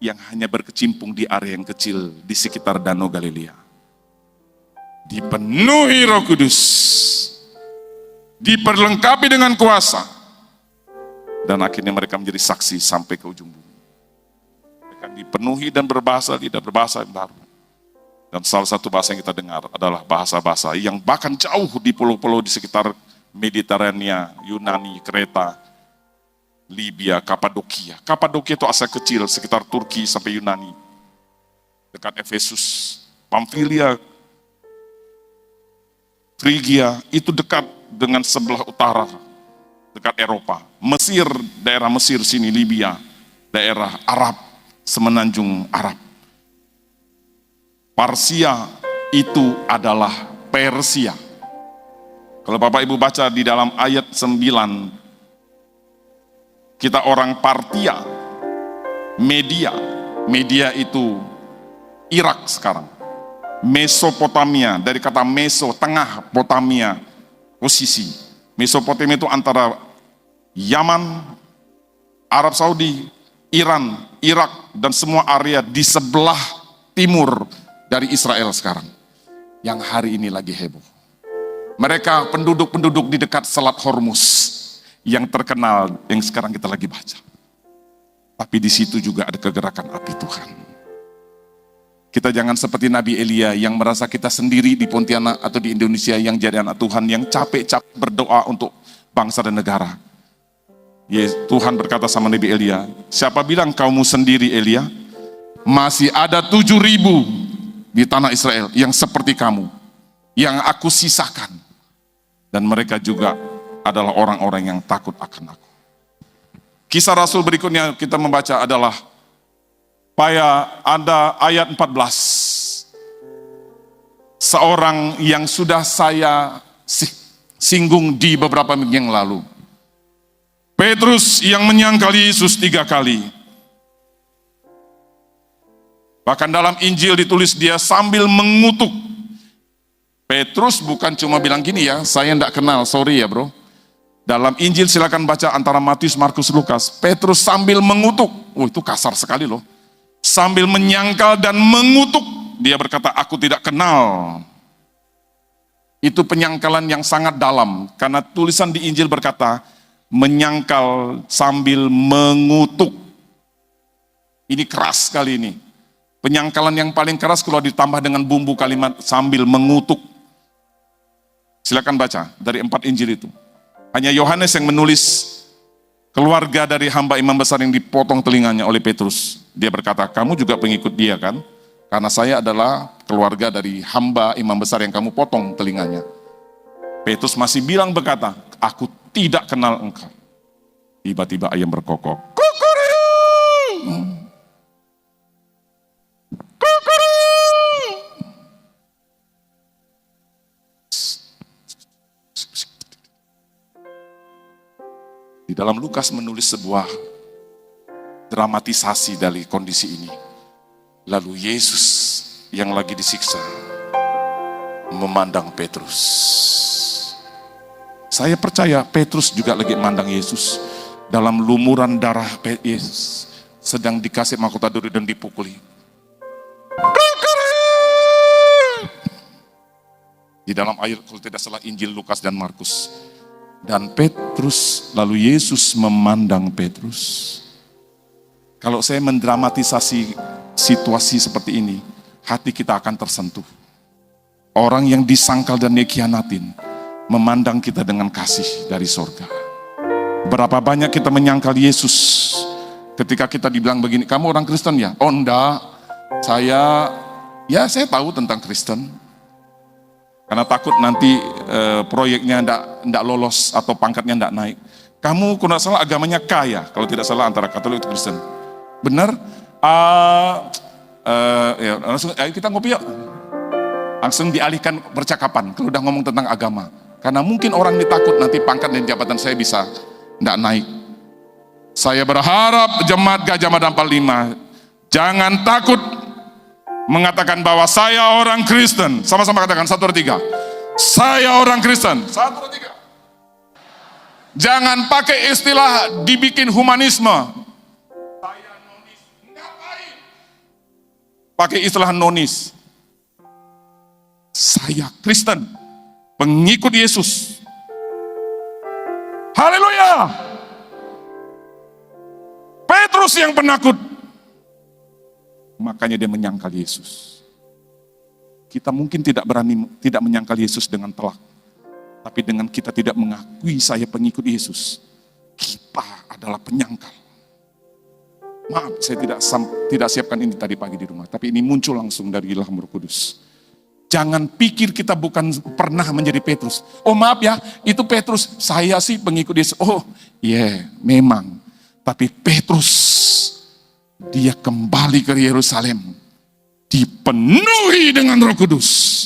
yang hanya berkecimpung di area yang kecil, di sekitar Danau Galilea, dipenuhi Roh Kudus, diperlengkapi dengan kuasa, dan akhirnya mereka menjadi saksi sampai ke ujung bumi. Mereka dipenuhi dan berbahasa lidah, berbahasa yang baru. Dan salah satu bahasa yang kita dengar adalah bahasa-bahasa yang bahkan jauh di pulau-pulau di sekitar Mediterania, Yunani, Kreta, Libya, Kapadokia. Kapadokia itu asal kecil sekitar Turki sampai Yunani, dekat Efesus. Pamfilia, Frigia itu dekat dengan sebelah utara, dekat Eropa. Mesir, daerah Mesir sini, Libya, daerah Arab, semenanjung Arab. Parsia itu adalah Persia. Kalau Bapak Ibu baca di dalam ayat 9, kita orang Partia, Media itu Irak sekarang. Mesopotamia, dari kata meso, tengah, potamia, posisi. Mesopotamia itu antara Yaman Arab Saudi, Iran, Irak, dan semua area di sebelah timur dari Israel sekarang. Yang hari ini lagi heboh. Mereka penduduk-penduduk di dekat Selat Hormuz yang terkenal, yang sekarang kita lagi baca. Tapi di situ juga ada kegerakan api Tuhan. Kita jangan seperti Nabi Elia yang merasa kita sendiri di Pontianak atau di Indonesia yang jadi anak Tuhan, yang capek-capek berdoa untuk bangsa dan negara. Tuhan berkata sama Nabi Elia, siapa bilang kamu sendiri Elia? Masih ada 7.000 di tanah Israel yang seperti kamu, yang aku sisakan. Dan mereka juga adalah orang-orang yang takut akan aku. Kisah Rasul berikutnya kita membaca adalah ada ayat 14. Seorang yang sudah saya singgung di beberapa minggu yang lalu. Petrus yang menyangkal Yesus 3 kali. Bahkan dalam Injil ditulis dia sambil mengutuk. Petrus bukan cuma bilang gini ya, saya enggak kenal, sorry ya bro. Dalam Injil silakan baca antara Matius, Markus, Lukas. Petrus sambil mengutuk. Oh itu kasar sekali loh. Sambil menyangkal dan mengutuk. Dia berkata, aku tidak kenal. Itu penyangkalan yang sangat dalam. Karena tulisan di Injil berkata, menyangkal sambil mengutuk. Ini keras sekali ini. Penyangkalan yang paling keras kalau ditambah dengan bumbu kalimat sambil mengutuk. Silakan baca dari 4 Injil itu. Hanya Yohanes yang menulis keluarga dari hamba imam besar yang dipotong telinganya oleh Petrus. Dia berkata, kamu juga pengikut dia kan? Karena saya adalah keluarga dari hamba imam besar yang kamu potong telinganya. Petrus masih bilang berkata, aku tidak kenal engkau. Tiba-tiba ayam berkokok. Kukuru! Kukuru! Di dalam Lukas menulis sebuah dramatisasi dari kondisi ini. Lalu Yesus yang lagi disiksa memandang Petrus. Saya percaya Petrus juga lagi memandang Yesus dalam lumuran darah Yesus sedang dikasih mahkota duri dan dipukuli. Di dalam ayat kalau tidak salah Injil Lukas dan Markus. Dan Petrus, lalu Yesus memandang Petrus. Kalau saya mendramatisasi situasi seperti ini, hati kita akan tersentuh. Orang yang disangkal dan dikhianatin, memandang kita dengan kasih dari sorga. Berapa banyak kita menyangkal Yesus, ketika kita dibilang begini, kamu orang Kristen ya? Oh enggak, saya tahu tentang Kristen. Karena takut nanti proyeknya enggak lolos atau pangkatnya enggak naik. Kamu kalau tidak salah agamanya kaya, kalau tidak salah antara Katolik dan Kristen. Benar? Ya, langsung ayo kita ngopi yuk. Langsung dialihkan percakapan kalau udah ngomong tentang agama. Karena mungkin orang ini takut nanti pangkat dan jabatan saya bisa enggak naik. Saya berharap jemaat Gajah Mada 45 jangan takut mengatakan bahwa saya orang Kristen. Sama-sama katakan 1, 2, 3. Saya orang Kristen. 1, 2, 3. Jangan pakai istilah dibikin humanisme. Saya nonis. Ngapain? Pakai istilah nonis. Saya Kristen. Pengikut Yesus. Haleluya. Petrus yang penakut. Makanya dia menyangkal Yesus. Kita mungkin tidak menyangkal Yesus dengan telak. Tapi dengan kita tidak mengakui saya pengikut Yesus, kita adalah penyangkal. Maaf, saya tidak siapkan ini tadi pagi di rumah. Tapi ini muncul langsung dari ilham Roh Kudus. Jangan pikir kita bukan pernah menjadi Petrus. Oh maaf ya, itu Petrus. Saya sih pengikut Yesus. Oh iya, memang. Tapi Petrus, dia kembali ke Yerusalem, dipenuhi dengan Roh Kudus.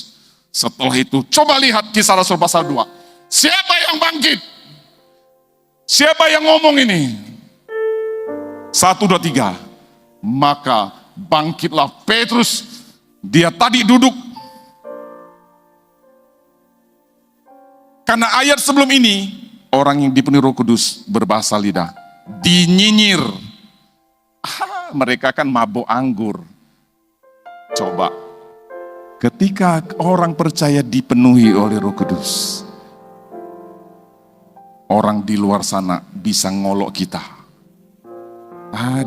Setelah itu, coba lihat Kisah Rasul pasal 2. Siapa yang bangkit? Siapa yang ngomong ini? 1, 2, 3. Maka bangkitlah Petrus. Dia tadi duduk. Karena ayat sebelum ini, orang yang dipenuhi Roh Kudus berbahasa lidah. dinyinyir. Mereka kan mabuk anggur. Coba, ketika orang percaya dipenuhi oleh Roh Kudus, orang di luar sana bisa ngolok kita.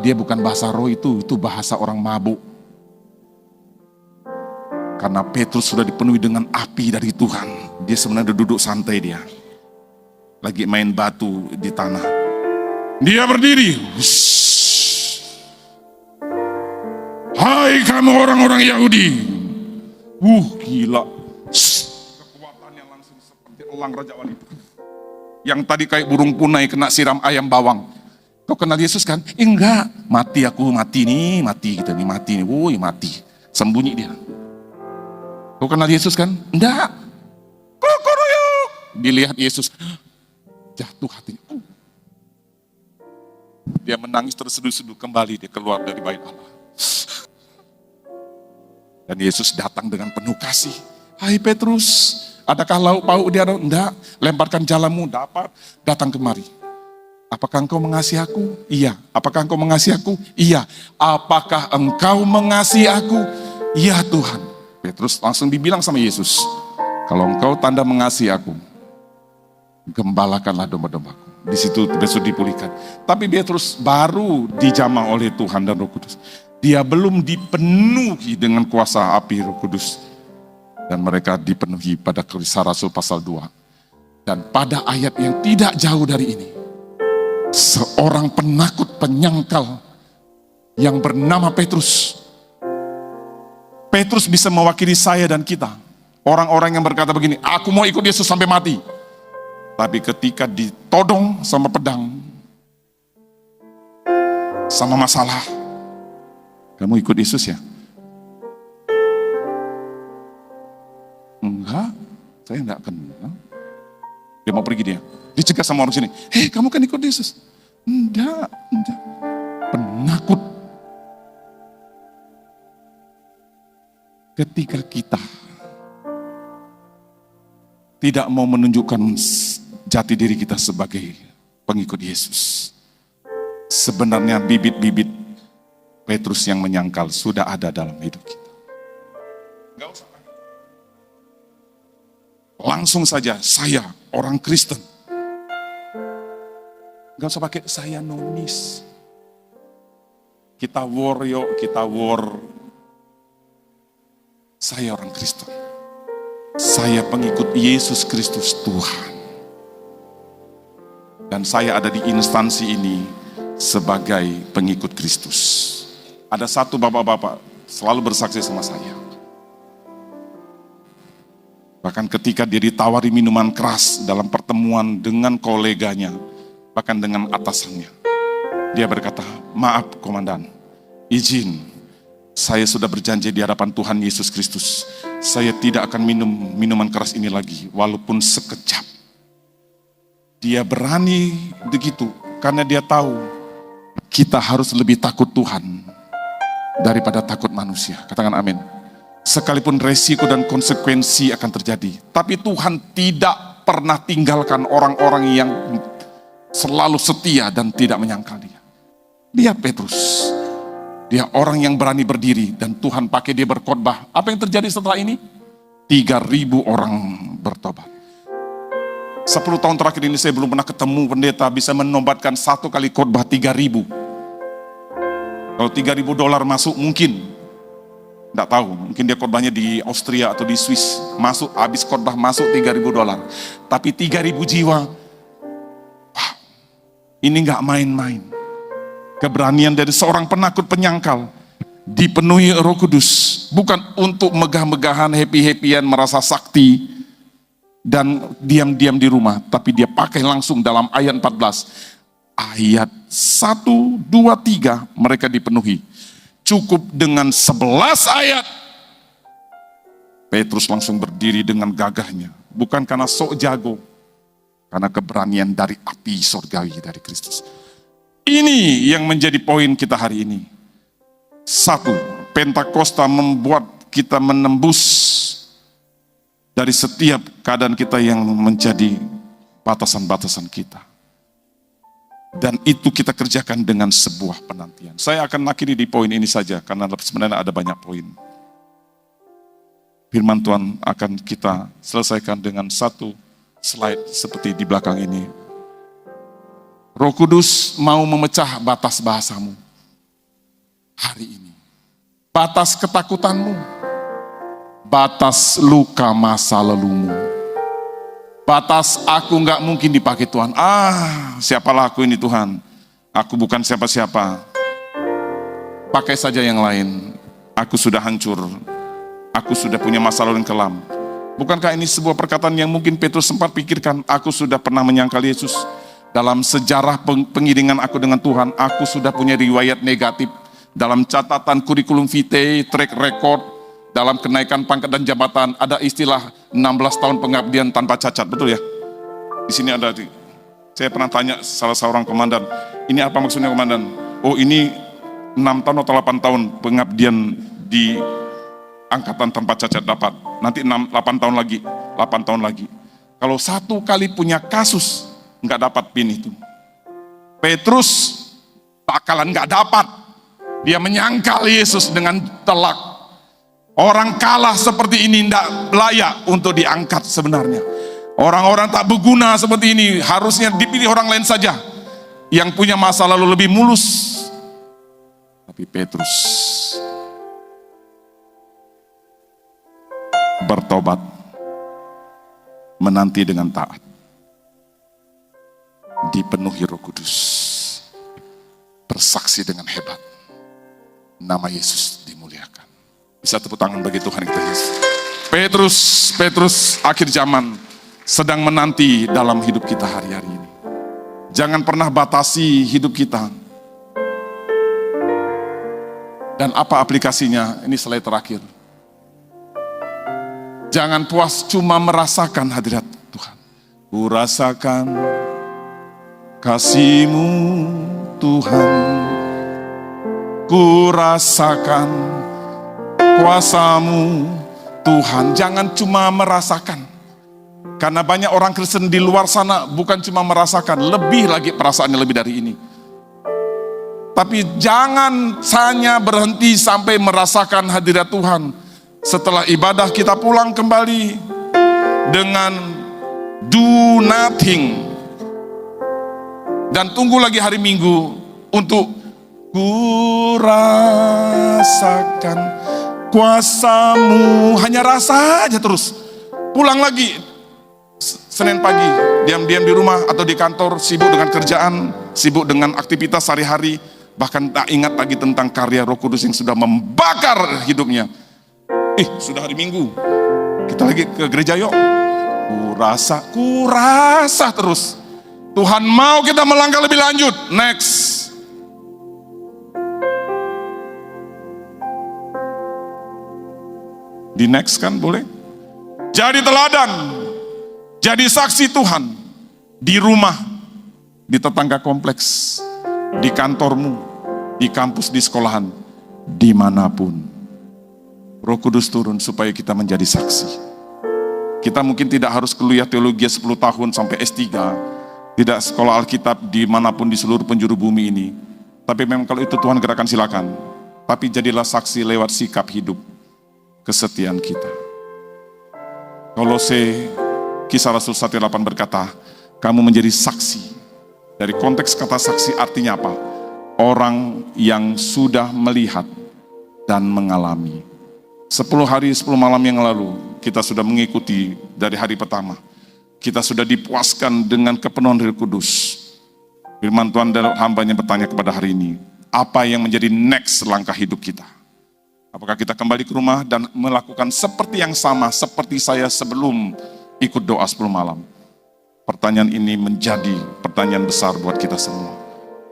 Dia bukan bahasa roh itu bahasa orang mabuk. Karena Petrus sudah dipenuhi dengan api dari Tuhan. Dia sebenarnya duduk santai dia. Lagi main batu di tanah. Dia berdiri. Hai kamu orang-orang Yahudi. Gila. Kekuatannya langsung seperti elang Raja Wali. Yang tadi kayak burung punai kena siram ayam bawang. Kau kenal Yesus kan? Enggak. Mati aku, mati nih, mati gitu nih, mati nih. Woi, mati. Sembunyi dia. Kau kenal Yesus kan? Enggak. Kokoroyok. Dilihat Yesus. Jatuh hatinya. Dia menangis terseduh-seduh kembali. Dia keluar dari bait Allah. Dan Yesus datang dengan penuh kasih. Hai Petrus, adakah lauk pauk di hadapan? Enggak. Lemparkan jalamu, dapat. Datang kemari. Apakah engkau mengasihi aku? Iya. Apakah engkau mengasihi aku? Iya. Apakah engkau mengasihi aku? Iya Tuhan. Petrus langsung dibilang sama Yesus, kalau engkau tanda mengasihi aku, gembalakanlah domba-dombaku. Di situ Petrus dipulihkan. Tapi Petrus baru dijamah oleh Tuhan dan Roh Kudus. Dia belum dipenuhi dengan kuasa api Roh Kudus. Dan mereka dipenuhi pada Kisah Rasul pasal 2. Dan pada ayat yang tidak jauh dari ini, seorang penakut penyangkal yang bernama Petrus bisa mewakili saya dan kita. Orang-orang yang berkata begini, aku mau ikut Yesus sampai mati. Tapi ketika ditodong sama pedang, sama masalah, kamu ikut Yesus ya? Enggak, saya enggak kenal. Dia mau pergi dia. Dicegah sama orang sini. Hei, kamu kan ikut Yesus? Enggak. Penakut. Ketika kita tidak mau menunjukkan jati diri kita sebagai pengikut Yesus, sebenarnya bibit-bibit Petrus yang menyangkal sudah ada dalam hidup kita. Enggak usah. Langsung saja, saya orang Kristen. Enggak usah pakai saya nonis. Kita war. Saya orang Kristen. Saya pengikut Yesus Kristus Tuhan. Dan saya ada di instansi ini sebagai pengikut Kristus. Ada satu bapak-bapak selalu bersaksi sama saya. Bahkan ketika dia ditawari minuman keras dalam pertemuan dengan koleganya, bahkan dengan atasannya, dia berkata, maaf komandan, izin, saya sudah berjanji di hadapan Tuhan Yesus Kristus, saya tidak akan minum minuman keras ini lagi, walaupun sekejap. Dia berani begitu, karena dia tahu kita harus lebih takut Tuhan daripada takut manusia. Katakan amin. Sekalipun resiko dan konsekuensi akan terjadi, tapi Tuhan tidak pernah tinggalkan orang-orang yang selalu setia dan tidak menyangkal dia. Lihat Petrus, dia orang yang berani berdiri dan Tuhan pakai dia berkhotbah. Apa yang terjadi setelah ini? 3.000 orang bertobat. 10 tahun terakhir ini saya belum pernah ketemu pendeta bisa menobatkan satu kali khotbah 3.000. Kalau $3.000 masuk mungkin, tidak tahu, mungkin dia khotbahnya di Austria atau di Swiss, masuk habis khotbah masuk $3.000. Tapi 3.000 jiwa, wow, ini nggak main-main. Keberanian dari seorang penakut penyangkal, dipenuhi Roh Kudus, bukan untuk megah-megahan, happy-happyan, merasa sakti, dan diam-diam di rumah, tapi dia pakai langsung dalam ayat 14. Ayat 1, 2, 3 mereka dipenuhi. Cukup dengan 11 ayat. Petrus langsung berdiri dengan gagahnya. Bukan karena sok jago, karena keberanian dari api surgawi dari Kristus. Ini yang menjadi poin kita hari ini. 1, Pentakosta membuat kita menembus dari setiap keadaan kita yang menjadi batasan-batasan kita. Dan itu kita kerjakan dengan sebuah penantian. Saya akan akhiri di poin ini saja, karena sebenarnya ada banyak poin. Firman Tuhan akan kita selesaikan dengan satu slide seperti di belakang ini. Roh Kudus mau memecah batas bahasamu hari ini. Batas ketakutanmu. Batas luka masa lalumu. Batas aku nggak mungkin dipakai Tuhan. Siapalah aku ini Tuhan. Aku bukan siapa-siapa. Pakai saja yang lain. Aku sudah hancur. Aku sudah punya masa lalu yang kelam. Bukankah ini sebuah perkataan yang mungkin Petrus sempat pikirkan? Aku sudah pernah menyangkal Yesus. Dalam sejarah pengiringan aku dengan Tuhan, aku sudah punya riwayat negatif. Dalam catatan kurikulum vitae, track record, dalam kenaikan pangkat dan jabatan, ada istilah 16 tahun pengabdian tanpa cacat, betul ya? Di sini ada, saya pernah tanya salah seorang komandan, ini apa maksudnya komandan? Oh ini 6 tahun atau 8 tahun pengabdian di angkatan tanpa cacat dapat. Nanti 8 tahun lagi, 8 tahun lagi. Kalau satu kali punya kasus, nggak dapat PIN itu. Petrus bakalan nggak dapat. Dia menyangkal Yesus dengan telak. Orang kalah seperti ini tidak layak untuk diangkat sebenarnya. Orang-orang tak berguna seperti ini harusnya dipilih orang lain saja yang punya masa lalu lebih mulus. Tapi Petrus bertobat, menanti dengan taat, dipenuhi Roh Kudus, bersaksi dengan hebat. Nama Yesus dimuliakan. Bisa tepuk tangan bagi Tuhan kita Yesus. Petrus akhir zaman sedang menanti dalam hidup kita hari-hari ini. Jangan pernah batasi hidup kita. Dan apa aplikasinya? Ini slide terakhir. Jangan puas cuma merasakan hadirat Tuhan. Ku rasakan kasih-Mu Tuhan. Ku rasakan kuasa-Mu Tuhan. Jangan cuma merasakan. Karena banyak orang Kristen di luar sana bukan cuma merasakan, lebih lagi perasaannya lebih dari ini. Tapi jangan hanya berhenti sampai merasakan hadirat Tuhan. Setelah ibadah kita pulang kembali dengan do nothing. Dan tunggu lagi hari Minggu untuk ku rasakan kuasa-Mu. Hanya rasa aja terus. Pulang lagi Senin pagi, diam-diam di rumah atau di kantor, sibuk dengan kerjaan, sibuk dengan aktivitas sehari-hari, bahkan tak ingat lagi tentang karya Roh Kudus yang sudah membakar hidupnya. Sudah hari Minggu, kita lagi ke gereja yuk. Ku rasa terus. Tuhan mau kita melangkah lebih lanjut. Next. Di next kan boleh? Jadi teladan, jadi saksi Tuhan di rumah, di tetangga kompleks, di kantormu, di kampus, di sekolahan, dimanapun. Roh Kudus turun supaya kita menjadi saksi. Kita mungkin tidak harus kuliah teologi 10 tahun sampai S3, tidak sekolah Alkitab dimanapun di seluruh penjuru bumi ini. Tapi memang kalau itu Tuhan gerakan silakan. Tapi jadilah saksi lewat sikap hidup, kesetiaan kita. Kolose Kisah Rasul 1:8 berkata, kamu menjadi saksi. Dari konteks kata saksi artinya apa? Orang yang sudah melihat dan mengalami. 10 hari 10 malam yang lalu kita sudah mengikuti dari hari pertama. Kita sudah dipuaskan dengan kepenuhan Roh Kudus. Firman Tuhan dan hambanya bertanya kepada hari ini, apa yang menjadi next langkah hidup kita? Apakah kita kembali ke rumah dan melakukan seperti yang sama seperti saya sebelum ikut doa 10 malam? Pertanyaan ini menjadi pertanyaan besar buat kita semua.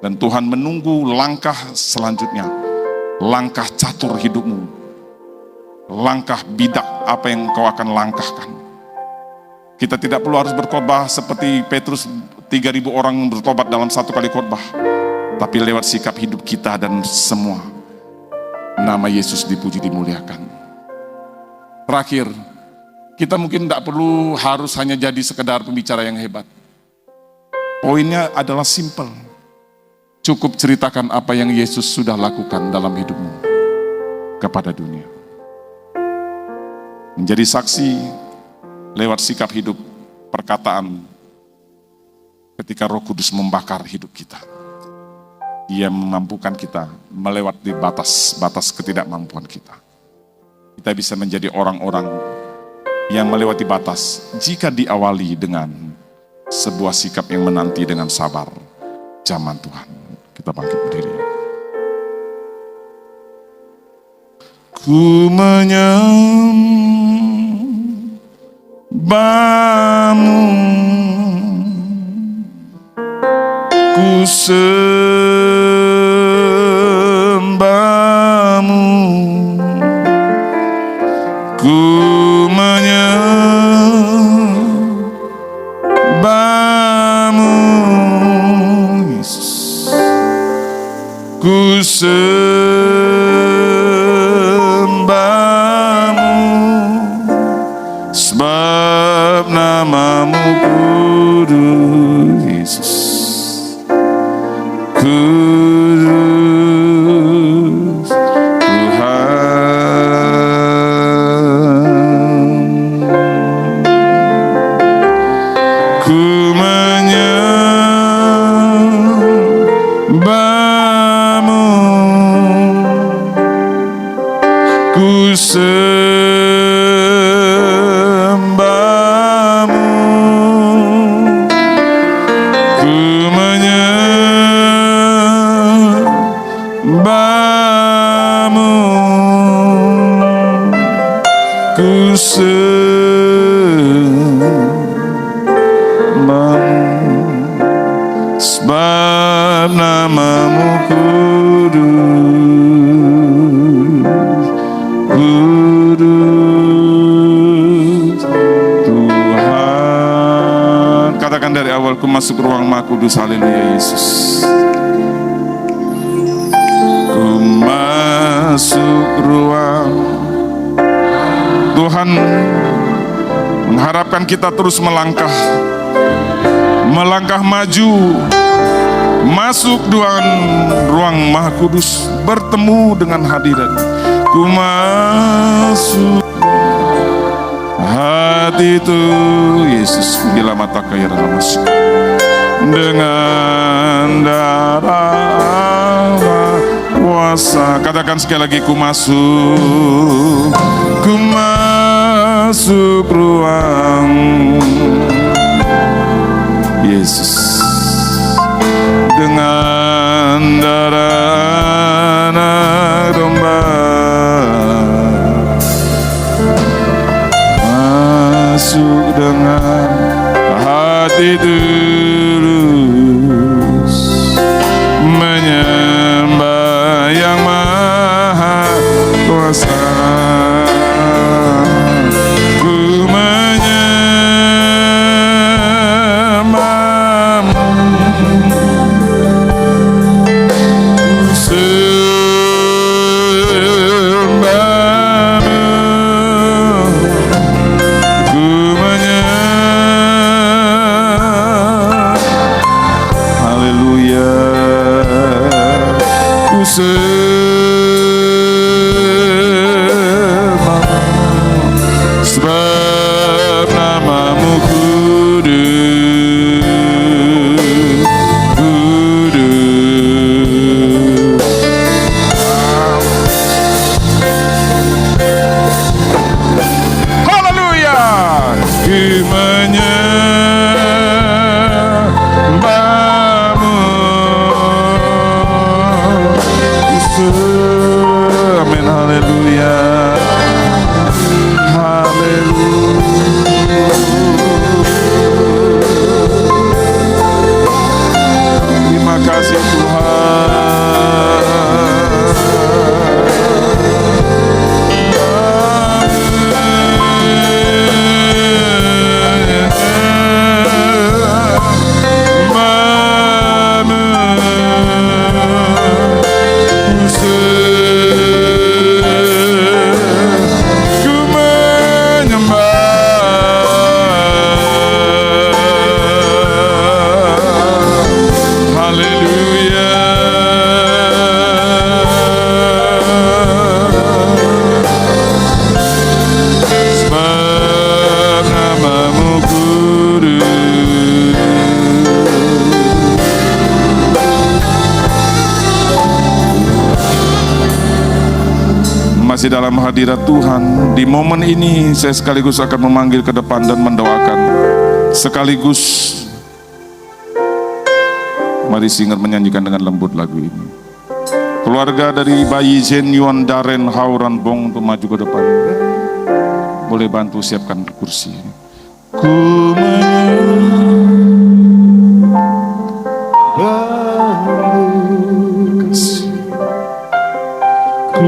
Dan Tuhan menunggu langkah selanjutnya. Langkah catur hidupmu. Langkah bidak apa yang kau akan langkahkan. Kita tidak perlu harus berkhotbah seperti Petrus, 3.000 orang bertobat dalam satu kali khotbah. Tapi lewat sikap hidup kita dan semua, nama Yesus dipuji dimuliakan. Terakhir, kita mungkin tidak perlu harus hanya jadi sekedar pembicara yang hebat. Poinnya adalah simple. Cukup ceritakan apa yang Yesus sudah lakukan dalam hidupmu kepada dunia. Menjadi saksi lewat sikap hidup, perkataan, ketika Roh Kudus membakar hidup kita. Dia memampukan kita melewati batas-batas ketidakmampuan kita. Kita bisa menjadi orang-orang yang melewati batas jika diawali dengan sebuah sikap yang menanti dengan sabar zaman Tuhan. Kita bangkit berdiri. Ku menyembahmu, ku sembahmu, ku menyembahmu, Yesus. Ku sembahmu, sebab namamu kudus, Yesus. Kudus Tuhan. Ku menyembahmu, ku sembahmu, ku menyembahmu, ku sembahmu, sebab namamu kudus, kudus Tuhan. Katakan dari awal, ku masuk ruang Maha Kudus, haleluya Yesus. Ku masuk ruang Tuhan, mengharapkan kita terus melangkah maju, masuk ruang Maha Kudus, bertemu dengan hadirat. Ku masuk hati itu, Yesus, bila mata kaya masuk dengan darah kuasa. Katakan sekali lagi, ku masuk ruang Yesus dengan darah anak domba, masuk dengan hati tulus, menyembah yang maha kuasa. Sebab namamu kudus, kudus. Haleluya. Ku menyembahmu, ku hadirat Tuhan. Di momen ini saya sekaligus akan memanggil ke depan dan mendoakan. Sekaligus mari singer menyanyikan dengan lembut lagu ini. Keluarga dari bayi Zen Yuan Daren Hauran Bong untuk maju ke depan. Boleh bantu siapkan kursi. Ku kasih, ku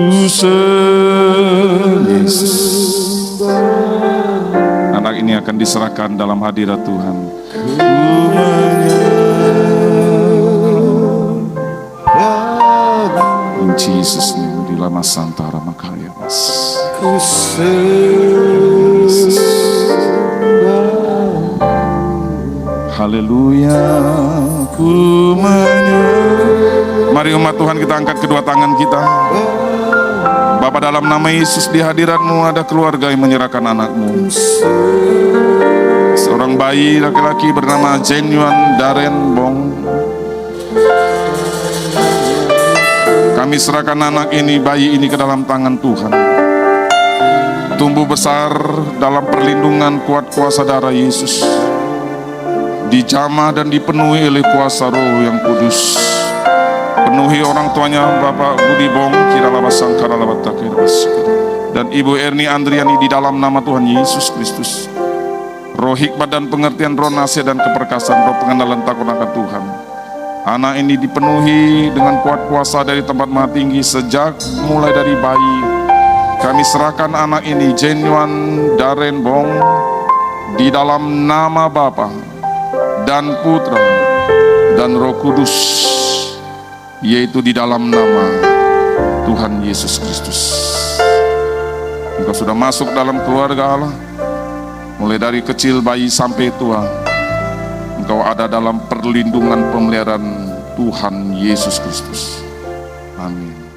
Yesus. Anak ini akan diserahkan dalam hadirat Tuhan. In Jesus name, di lama santara makaya mas. Haleluya, mari umat Tuhan kita angkat kedua tangan kita. Bapa, dalam nama Yesus, di hadirat-Mu ada keluarga yang menyerahkan anak-Mu. Seorang bayi laki-laki bernama Zen Yuan Daren Bong. Kami serahkan anak ini, bayi ini ke dalam tangan Tuhan. Tumbuh besar dalam perlindungan kuat kuasa darah Yesus. Dijamah dan dipenuhi oleh kuasa Roh yang kudus. Penuhi orang tuanya Bapak Budi Bong, dan Ibu Erni Andriani di dalam nama Tuhan Yesus Kristus. Roh hikmat dan pengertian, roh nasihat dan keperkasaan, roh pengenalan takut akan Tuhan. Anak ini dipenuhi dengan kuat kuasa dari tempat maha tinggi sejak mulai dari bayi. Kami serahkan anak ini, Zen Yuan Daren Bong, di dalam nama Bapa dan Putra dan Roh Kudus, yaitu di dalam nama Tuhan Yesus Kristus. Engkau sudah masuk dalam keluarga Allah, mulai dari kecil bayi sampai tua. Engkau ada dalam perlindungan pemeliharaan Tuhan Yesus Kristus. Amin.